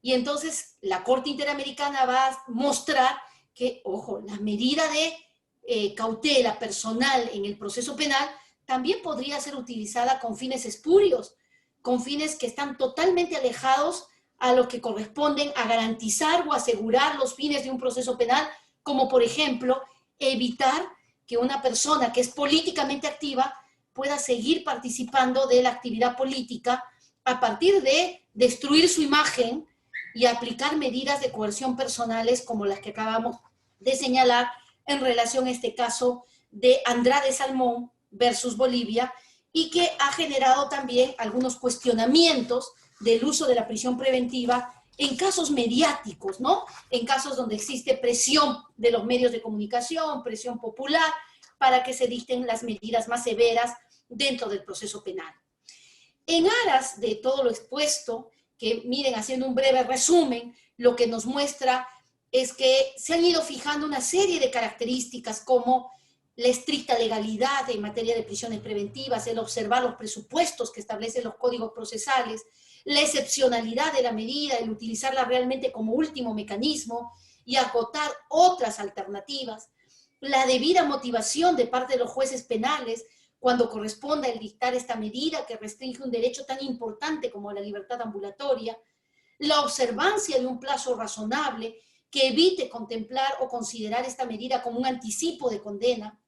Y entonces la Corte Interamericana va a mostrar que, ojo, la medida de cautela personal en el proceso penal también podría ser utilizada con fines espurios, con fines que están totalmente alejados a lo que corresponden a garantizar o asegurar los fines de un proceso penal, como por ejemplo evitar que una persona que es políticamente activa pueda seguir participando de la actividad política a partir de destruir su imagen y aplicar medidas de coerción personales como las que acabamos de señalar en relación a este caso de Andrade Salmón versus Bolivia, y que ha generado también algunos cuestionamientos del uso de la prisión preventiva en casos mediáticos, ¿no? En casos donde existe presión de los medios de comunicación, presión popular, para que se dicten las medidas más severas dentro del proceso penal. En aras de todo lo expuesto, que miren, haciendo un breve resumen, lo que nos muestra es que se han ido fijando una serie de características como la estricta legalidad en materia de prisiones preventivas, el observar los presupuestos que establecen los códigos procesales, la excepcionalidad de la medida, el utilizarla realmente como último mecanismo y agotar otras alternativas, la debida motivación de parte de los jueces penales cuando corresponda el dictar esta medida que restringe un derecho tan importante como la libertad ambulatoria, la observancia de un plazo razonable que evite contemplar o considerar esta medida como un anticipo de condena,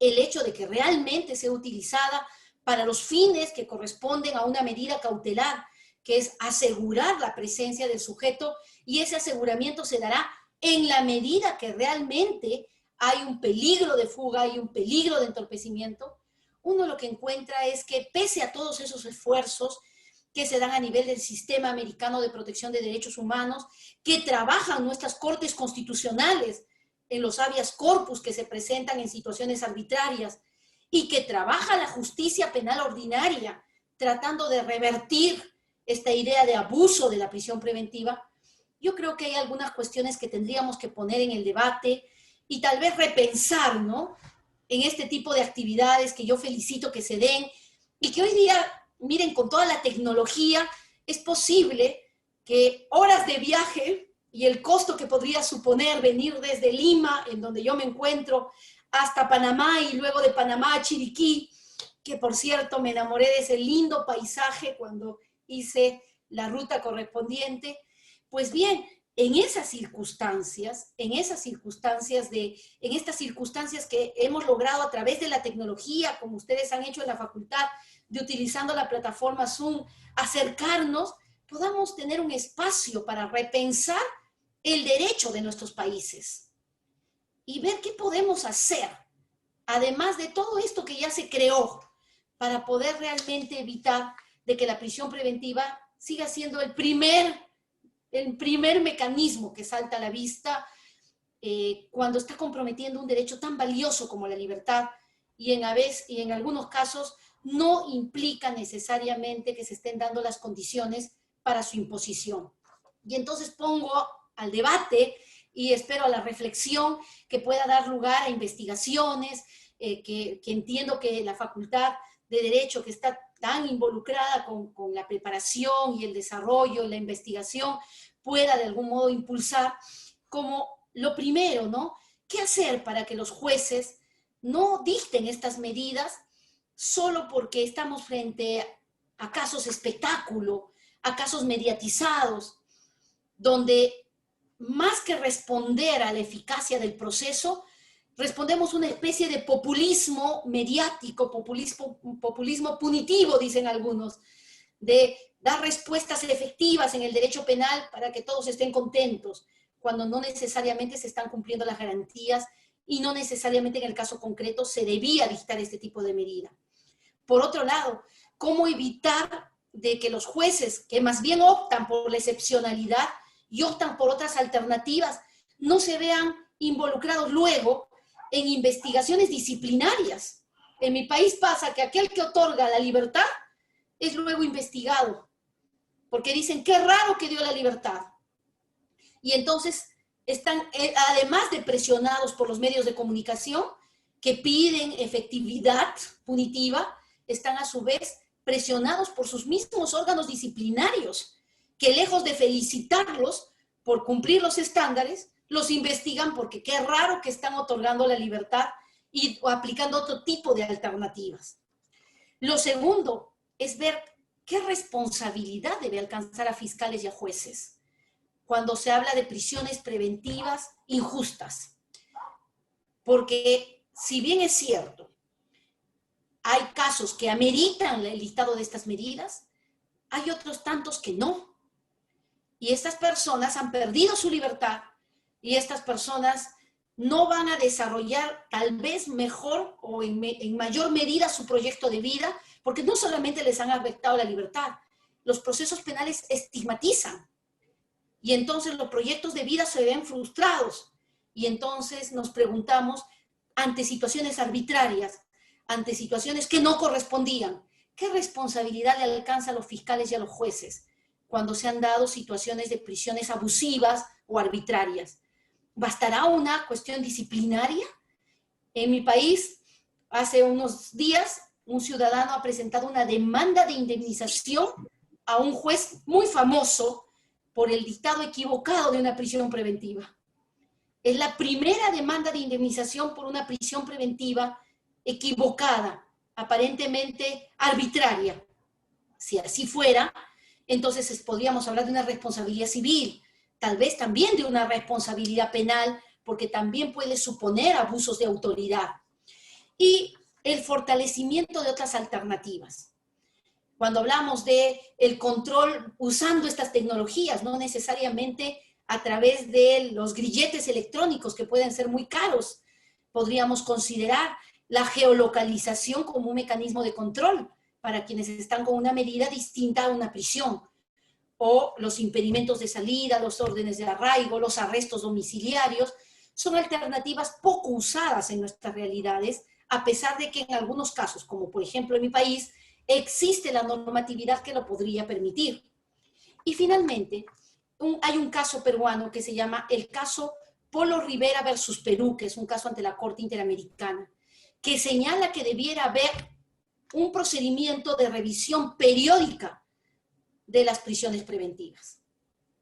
el hecho de que realmente sea utilizada para los fines que corresponden a una medida cautelar, que es asegurar la presencia del sujeto, y ese aseguramiento se dará en la medida que realmente hay un peligro de fuga, hay un peligro de entorpecimiento. Uno lo que encuentra es que pese a todos esos esfuerzos que se dan a nivel del sistema americano de protección de derechos humanos, que trabajan nuestras cortes constitucionales en los habeas corpus que se presentan en situaciones arbitrarias, y que trabaja la justicia penal ordinaria tratando de revertir esta idea de abuso de la prisión preventiva, yo creo que hay algunas cuestiones que tendríamos que poner en el debate y tal vez repensar, ¿no?, en este tipo de actividades que yo felicito que se den, y que hoy día, miren, con toda la tecnología, es posible que horas de viaje y el costo que podría suponer venir desde Lima, en donde yo me encuentro, hasta Panamá, y luego de Panamá a Chiriquí, que por cierto me enamoré de ese lindo paisaje cuando hice la ruta correspondiente. Pues bien, en estas circunstancias que hemos logrado a través de la tecnología, como ustedes han hecho en la facultad, de utilizando la plataforma Zoom, acercarnos, podamos tener un espacio para repensar el derecho de nuestros países y ver qué podemos hacer, además de todo esto que ya se creó, para poder realmente evitar de que la prisión preventiva siga siendo el primer mecanismo que salta a la vista cuando está comprometiendo un derecho tan valioso como la libertad y en algunos casos no implica necesariamente que se estén dando las condiciones para su imposición. Y entonces pongo al debate y espero a la reflexión que pueda dar lugar a investigaciones, que entiendo que la Facultad de Derecho, que está tan involucrada con la preparación y el desarrollo y la investigación, pueda de algún modo impulsar como lo primero, ¿no? ¿Qué hacer para que los jueces no dicten estas medidas solo porque estamos frente a casos espectáculo, a casos mediatizados, donde más que responder a la eficacia del proceso, respondemos una especie de populismo mediático, populismo punitivo, dicen algunos, de dar respuestas efectivas en el derecho penal para que todos estén contentos, cuando no necesariamente se están cumpliendo las garantías y no necesariamente en el caso concreto se debía dictar este tipo de medida. Por otro lado, ¿cómo evitar de que los jueces, que más bien optan por la excepcionalidad y optan por otras alternativas, no se vean involucrados luego en investigaciones disciplinarias? En mi país pasa que aquel que otorga la libertad es luego investigado, porque dicen, qué raro que dio la libertad. Y entonces están, además de presionados por los medios de comunicación, que piden efectividad punitiva, están a su vez presionados por sus mismos órganos disciplinarios, que lejos de felicitarlos por cumplir los estándares, los investigan porque qué raro que están otorgando la libertad o aplicando otro tipo de alternativas. Lo segundo es ver qué responsabilidad debe alcanzar a fiscales y a jueces cuando se habla de prisiones preventivas injustas. Porque si bien es cierto, hay casos que ameritan el listado de estas medidas, hay otros tantos que no. Y estas personas han perdido su libertad y estas personas no van a desarrollar tal vez mejor o en mayor medida su proyecto de vida, porque no solamente les han afectado la libertad, los procesos penales estigmatizan. Y entonces los proyectos de vida se ven frustrados. Y entonces nos preguntamos, ante situaciones arbitrarias, ante situaciones que no correspondían, ¿qué responsabilidad le alcanza a los fiscales y a los jueces cuando se han dado situaciones de prisiones abusivas o arbitrarias? ¿Bastará una cuestión disciplinaria? En mi país, hace unos días, un ciudadano ha presentado una demanda de indemnización a un juez muy famoso por el dictado equivocado de una prisión preventiva. Es la primera demanda de indemnización por una prisión preventiva equivocada, aparentemente arbitraria. Si así fuera, entonces podríamos hablar de una responsabilidad civil, tal vez también de una responsabilidad penal, porque también puede suponer abusos de autoridad. Y el fortalecimiento de otras alternativas. Cuando hablamos de el control usando estas tecnologías, no necesariamente a través de los grilletes electrónicos que pueden ser muy caros, podríamos considerar la geolocalización como un mecanismo de control para quienes están con una medida distinta a una prisión, o los impedimentos de salida, los órdenes de arraigo, los arrestos domiciliarios, son alternativas poco usadas en nuestras realidades, a pesar de que en algunos casos, como por ejemplo en mi país, existe la normatividad que lo podría permitir. Y finalmente, hay un caso peruano que se llama el caso Polo Rivera versus Perú, que es un caso ante la Corte Interamericana, que señala que debiera haber un procedimiento de revisión periódica de las prisiones preventivas.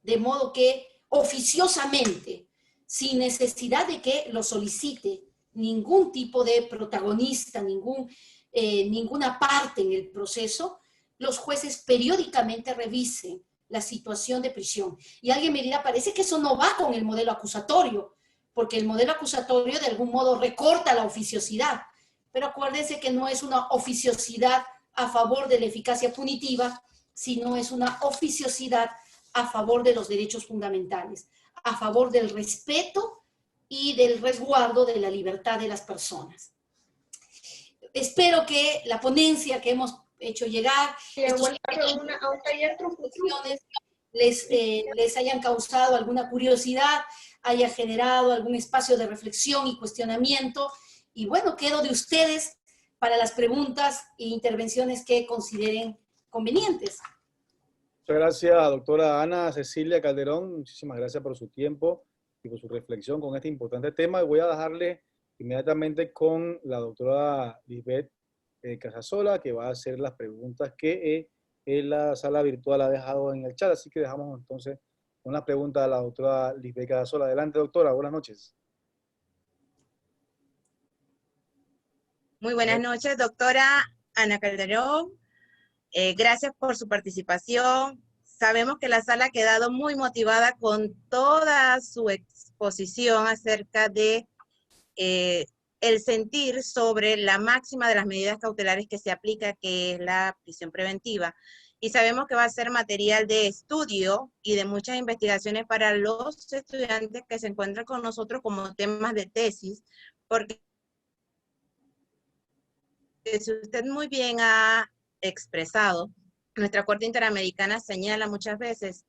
De modo que oficiosamente, sin necesidad de que lo solicite ningún tipo de protagonista, ninguna parte en el proceso, los jueces periódicamente revisen la situación de prisión. Y alguien me dirá, parece que eso no va con el modelo acusatorio, porque el modelo acusatorio de algún modo recorta la oficiosidad. Pero acuérdense que no es una oficiosidad a favor de la eficacia punitiva, sino es una oficiosidad a favor de los derechos fundamentales, a favor del respeto y del resguardo de la libertad de las personas. Espero que la ponencia que hemos hecho llegar, les hayan causado alguna curiosidad, haya generado algún espacio de reflexión y cuestionamiento, y bueno, quedo de ustedes para las preguntas e intervenciones que consideren convenientes. Muchas gracias, doctora Ana Cecilia Calderón. Muchísimas gracias por su tiempo y por su reflexión con este importante tema. Voy a dejarle inmediatamente con la doctora Lisbeth Casasola, que va a hacer las preguntas que en la sala virtual ha dejado en el chat. Así que dejamos entonces con las preguntas de la doctora Lisbeth Casasola. Adelante, doctora. Buenas noches. Muy buenas noches, doctora Ana Calderón. Gracias por su participación. Sabemos que la sala ha quedado muy motivada con toda su exposición acerca de el sentir sobre la máxima de las medidas cautelares que se aplica, que es la prisión preventiva. Y sabemos que va a ser material de estudio y de muchas investigaciones para los estudiantes que se encuentran con nosotros como temas de tesis, porque si usted muy bien ha expresado, nuestra Corte Interamericana señala muchas veces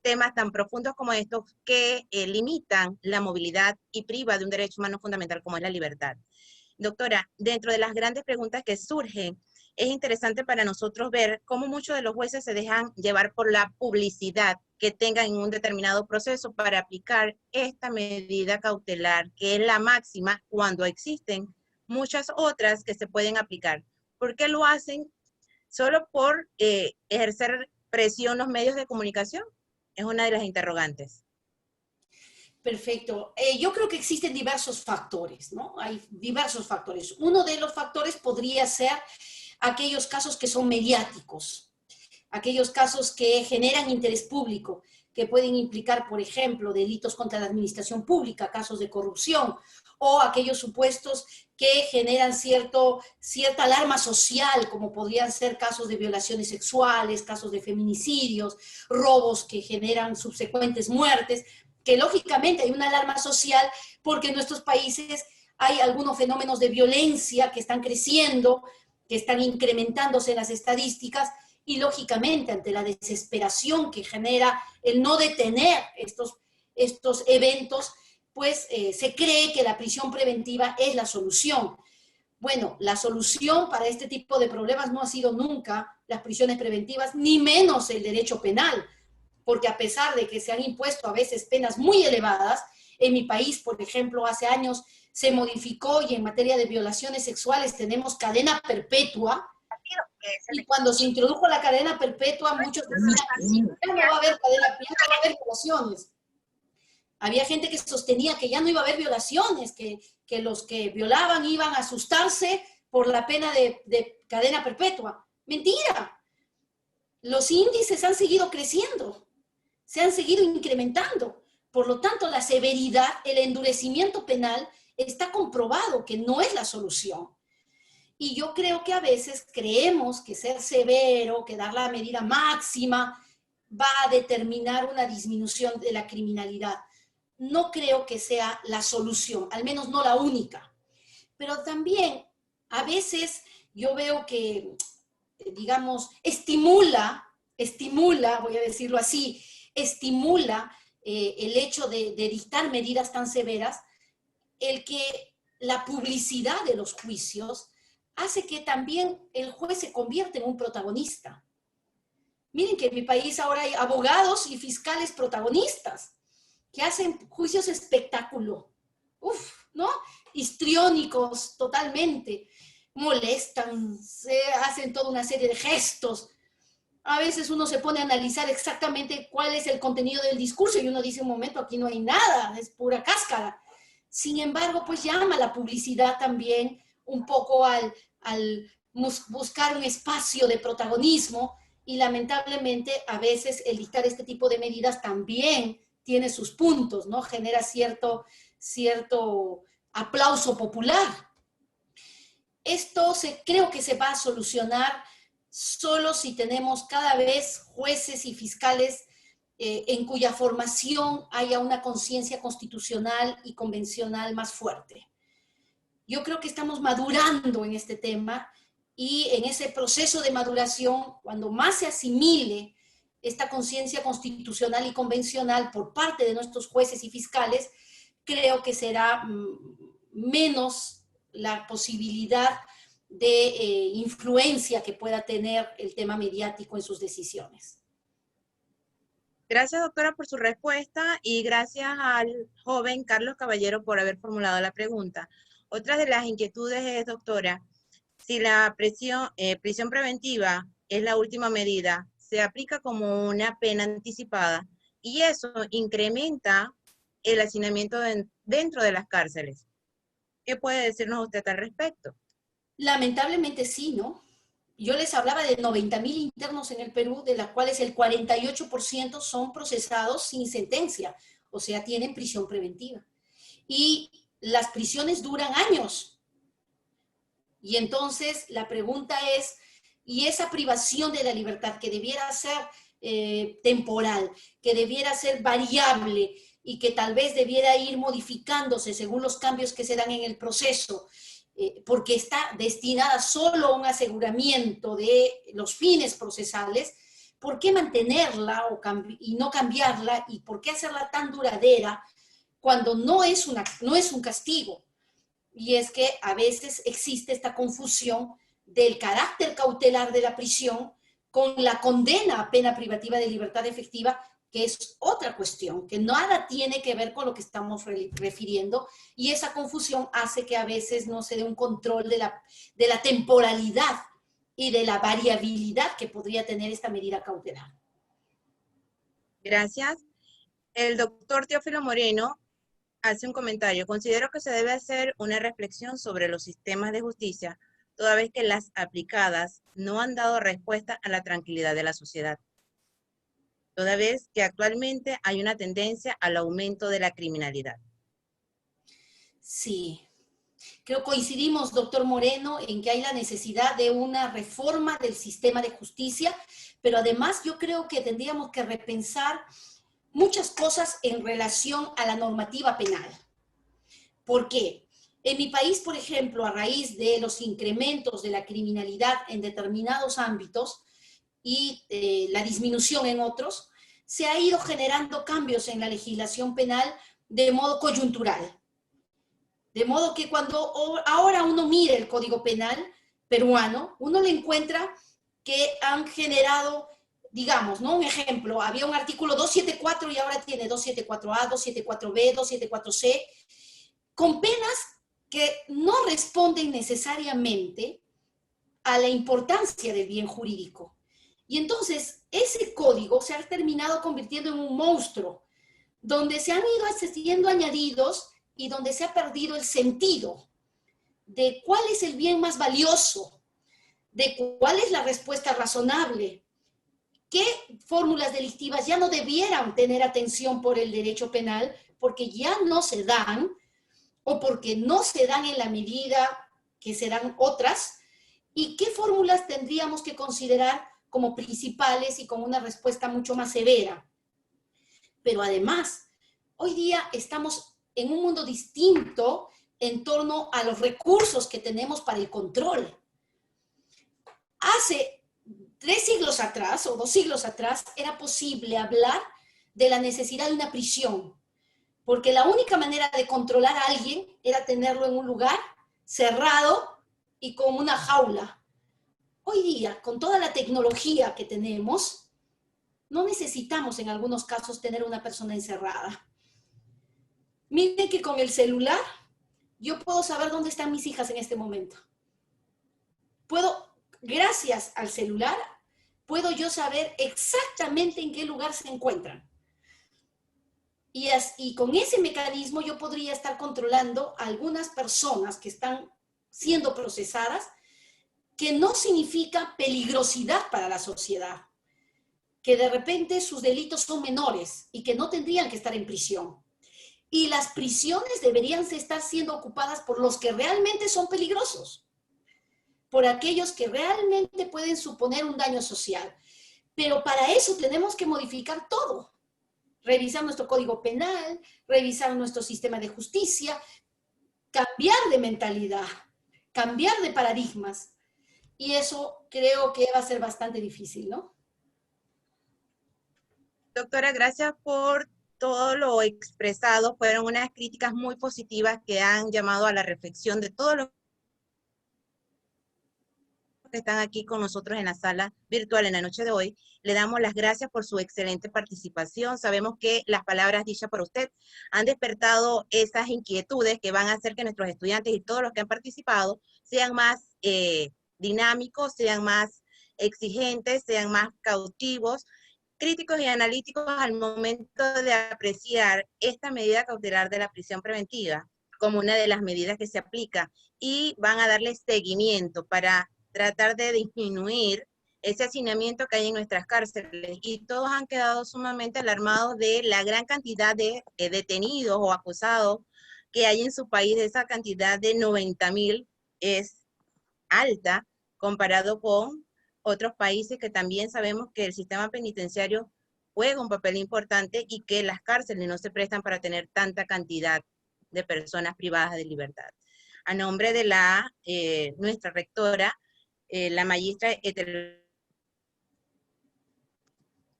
temas tan profundos como estos que limitan la movilidad y priva de un derecho humano fundamental como es la libertad. Doctora, dentro de las grandes preguntas que surgen, es interesante para nosotros ver cómo muchos de los jueces se dejan llevar por la publicidad que tengan en un determinado proceso para aplicar esta medida cautelar, que es la máxima cuando existen muchas otras que se pueden aplicar. ¿Por qué lo hacen? ¿Solo por ejercer presión en los medios de comunicación? Es una de las interrogantes. Perfecto. Yo creo que existen diversos factores, ¿no? Hay diversos factores. Uno de los factores podría ser aquellos casos que son mediáticos, aquellos casos que generan interés público, que pueden implicar, por ejemplo, delitos contra la administración pública, casos de corrupción, o aquellos supuestos que generan cierta alarma social, como podrían ser casos de violaciones sexuales, casos de feminicidios, robos que generan subsecuentes muertes, que lógicamente hay una alarma social porque en nuestros países hay algunos fenómenos de violencia que están creciendo, que están incrementándose en las estadísticas, y lógicamente ante la desesperación que genera el no detener estos eventos, pues se cree que la prisión preventiva es la solución. Bueno, la solución para este tipo de problemas no ha sido nunca las prisiones preventivas, ni menos el derecho penal, porque a pesar de que se han impuesto a veces penas muy elevadas, en mi país, por ejemplo, hace años se modificó y en materia de violaciones sexuales tenemos cadena perpetua, y cuando se introdujo la cadena perpetua, muchos decían, ya no va a haber cadena perpetua, no va a haber violaciones. Había gente que sostenía que ya no iba a haber violaciones, que los que violaban iban a asustarse por la pena de cadena perpetua. ¡Mentira! Los índices han seguido creciendo, se han seguido incrementando. Por lo tanto, la severidad, el endurecimiento penal, está comprobado que no es la solución. Y yo creo que a veces creemos que ser severo, que dar la medida máxima, va a determinar una disminución de la criminalidad. No creo que sea la solución, al menos no la única. Pero también a veces yo veo que, digamos, estimula, voy a decirlo así, estimula el hecho de dictar medidas tan severas, el que la publicidad de los juicios hace que también el juez se convierta en un protagonista. Miren que en mi país ahora hay abogados y fiscales protagonistas que hacen juicios espectáculo, ¿no? Histriónicos totalmente, molestan, hacen toda una serie de gestos. A veces uno se pone a analizar exactamente cuál es el contenido del discurso y uno dice, un momento, aquí no hay nada, es pura cáscara. Sin embargo, pues llama la publicidad también un poco al buscar un espacio de protagonismo y lamentablemente a veces el dictar este tipo de medidas también tiene sus puntos, ¿no? Genera cierto aplauso popular. Esto creo que se va a solucionar solo si tenemos cada vez jueces y fiscales en cuya formación haya una conciencia constitucional y convencional más fuerte. Yo creo que estamos madurando en este tema y en ese proceso de maduración, cuando más se asimile esta conciencia constitucional y convencional por parte de nuestros jueces y fiscales, creo que será menos la posibilidad de influencia que pueda tener el tema mediático en sus decisiones. Gracias, doctora, por su respuesta y gracias al joven Carlos Caballero por haber formulado la pregunta. Otra de las inquietudes es, doctora, si la prisión preventiva es la última medida, se aplica como una pena anticipada y eso incrementa el hacinamiento dentro de las cárceles. ¿Qué puede decirnos usted al respecto? Lamentablemente sí, ¿no? Yo les hablaba de 90,000 internos en el Perú, de los cuales el 48% son procesados sin sentencia, o sea, tienen prisión preventiva. Y las prisiones duran años. Y entonces la pregunta es, ¿y esa privación de la libertad que debiera ser temporal, que debiera ser variable y que tal vez debiera ir modificándose según los cambios que se dan en el proceso, porque está destinada solo a un aseguramiento de los fines procesales, ¿por qué mantenerla y no cambiarla? ¿Y por qué hacerla tan duradera cuando no es un castigo? Y es que a veces existe esta confusión del carácter cautelar de la prisión con la condena a pena privativa de libertad efectiva, que es otra cuestión, que nada tiene que ver con lo que estamos refiriendo, y esa confusión hace que a veces no se dé un control de la temporalidad y de la variabilidad que podría tener esta medida cautelar. Gracias. El doctor Teófilo Moreno hace un comentario. Considero que se debe hacer una reflexión sobre los sistemas de justicia, toda vez que las aplicadas no han dado respuesta a la tranquilidad de la sociedad. Toda vez que actualmente hay una tendencia al aumento de la criminalidad. Sí, creo coincidimos, doctor Moreno, en que hay la necesidad de una reforma del sistema de justicia, pero además yo creo que tendríamos que repensar muchas cosas en relación a la normativa penal. ¿Por qué? En mi país, por ejemplo, a raíz de los incrementos de la criminalidad en determinados ámbitos, y la disminución en otros, se ha ido generando cambios en la legislación penal de modo coyuntural. De modo que cuando ahora uno mira el Código Penal peruano, uno le encuentra que han generado, digamos, ¿no? Un ejemplo, había un artículo 274 y ahora tiene 274A, 274B, 274C, con penas que no responden necesariamente a la importancia del bien jurídico. Y entonces, ese código se ha terminado convirtiendo en un monstruo, donde se han ido haciendo añadidos y donde se ha perdido el sentido de cuál es el bien más valioso, de cuál es la respuesta razonable, qué fórmulas delictivas ya no debieran tener atención por el derecho penal, porque ya no se dan, o porque no se dan en la medida que se dan otras, y qué fórmulas tendríamos que considerar como principales y con una respuesta mucho más severa. Pero además, hoy día estamos en un mundo distinto en torno a los recursos que tenemos para el control. Hace 3 siglos atrás, o 2 siglos atrás, era posible hablar de la necesidad de una prisión, porque la única manera de controlar a alguien era tenerlo en un lugar cerrado y con una jaula. Hoy día, con toda la tecnología que tenemos, no necesitamos en algunos casos tener una persona encerrada. Miren que con el celular yo puedo saber dónde están mis hijas en este momento. Gracias al celular, puedo yo saber exactamente en qué lugar se encuentran. Y con ese mecanismo yo podría estar controlando a algunas personas que están siendo procesadas, que no significa peligrosidad para la sociedad, que de repente sus delitos son menores y que no tendrían que estar en prisión. Y las prisiones deberían estar siendo ocupadas por los que realmente son peligrosos, por aquellos que realmente pueden suponer un daño social. Pero para eso tenemos que modificar todo. Revisar nuestro código penal, revisar nuestro sistema de justicia, cambiar de mentalidad, cambiar de paradigmas. Y eso creo que va a ser bastante difícil, ¿no? Doctora, gracias por todo lo expresado. Fueron unas críticas muy positivas que han llamado a la reflexión de todos los que están aquí con nosotros en la sala virtual en la noche de hoy. Le damos las gracias por su excelente participación. Sabemos que las palabras dichas por usted han despertado esas inquietudes que van a hacer que nuestros estudiantes y todos los que han participado sean más dinámicos, sean más exigentes, sean más cautivos, críticos y analíticos al momento de apreciar esta medida cautelar de la prisión preventiva como una de las medidas que se aplica, y van a darle seguimiento para tratar de disminuir ese hacinamiento que hay en nuestras cárceles. Y todos han quedado sumamente alarmados de la gran cantidad de detenidos o acusados que hay en su país. Esa cantidad de 90.000 es alta comparado con otros países que también sabemos que el sistema penitenciario juega un papel importante y que las cárceles no se prestan para tener tanta cantidad de personas privadas de libertad. A nombre de nuestra rectora, la magistra Etelvina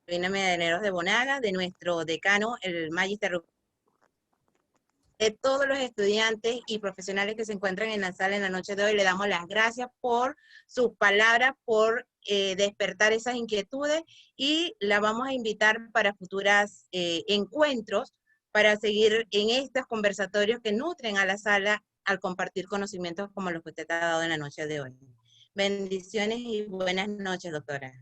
Medianeros de Bonaga, de nuestro decano, el magister, de todos los estudiantes y profesionales que se encuentran en la sala en la noche de hoy, le damos las gracias por sus palabras, por despertar esas inquietudes, y la vamos a invitar para futuros encuentros para seguir en estos conversatorios que nutren a la sala al compartir conocimientos como los que usted ha dado en la noche de hoy. Bendiciones y buenas noches, doctora.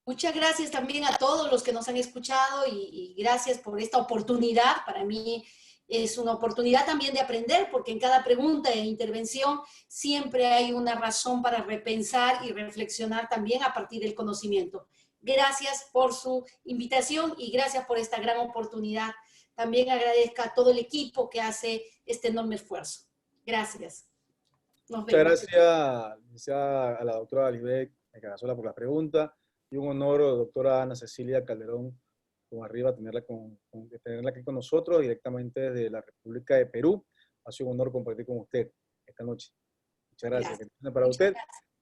Muchas gracias también a todos los que nos han escuchado y gracias por esta oportunidad. Para mí es una oportunidad también de aprender, porque en cada pregunta e intervención siempre hay una razón para repensar y reflexionar también a partir del conocimiento. Gracias por su invitación y gracias por esta gran oportunidad. También agradezco a todo el equipo que hace este enorme esfuerzo. Gracias. Muchas gracias a la doctora Lisbeth Cagazola por la pregunta, y un honor, doctora Ana Cecilia Calderón con arriba, tenerla aquí con nosotros directamente desde la República de Perú. Ha sido un honor compartir con usted esta noche. Muchas gracias. Para usted.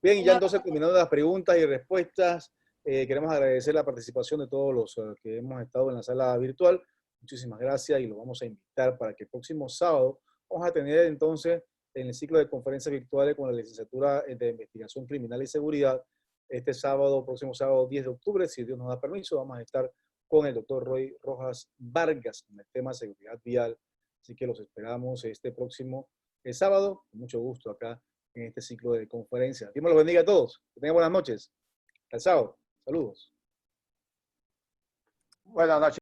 Bien, y ya entonces terminando las preguntas y respuestas, queremos agradecer la participación de todos los que hemos estado en la sala virtual. Muchísimas gracias, y lo vamos a invitar para que el próximo sábado vamos a tener entonces en el ciclo de conferencias virtuales con la licenciatura de Investigación Criminal y Seguridad. Este sábado, próximo sábado 10 de octubre, si Dios nos da permiso, vamos a estar con el doctor Roy Rojas Vargas en el tema seguridad vial. Así que los esperamos este próximo sábado, con mucho gusto acá en este ciclo de conferencias. Dios me los bendiga a todos. Que tengan buenas noches. Hasta el sábado. Saludos. Buenas noches.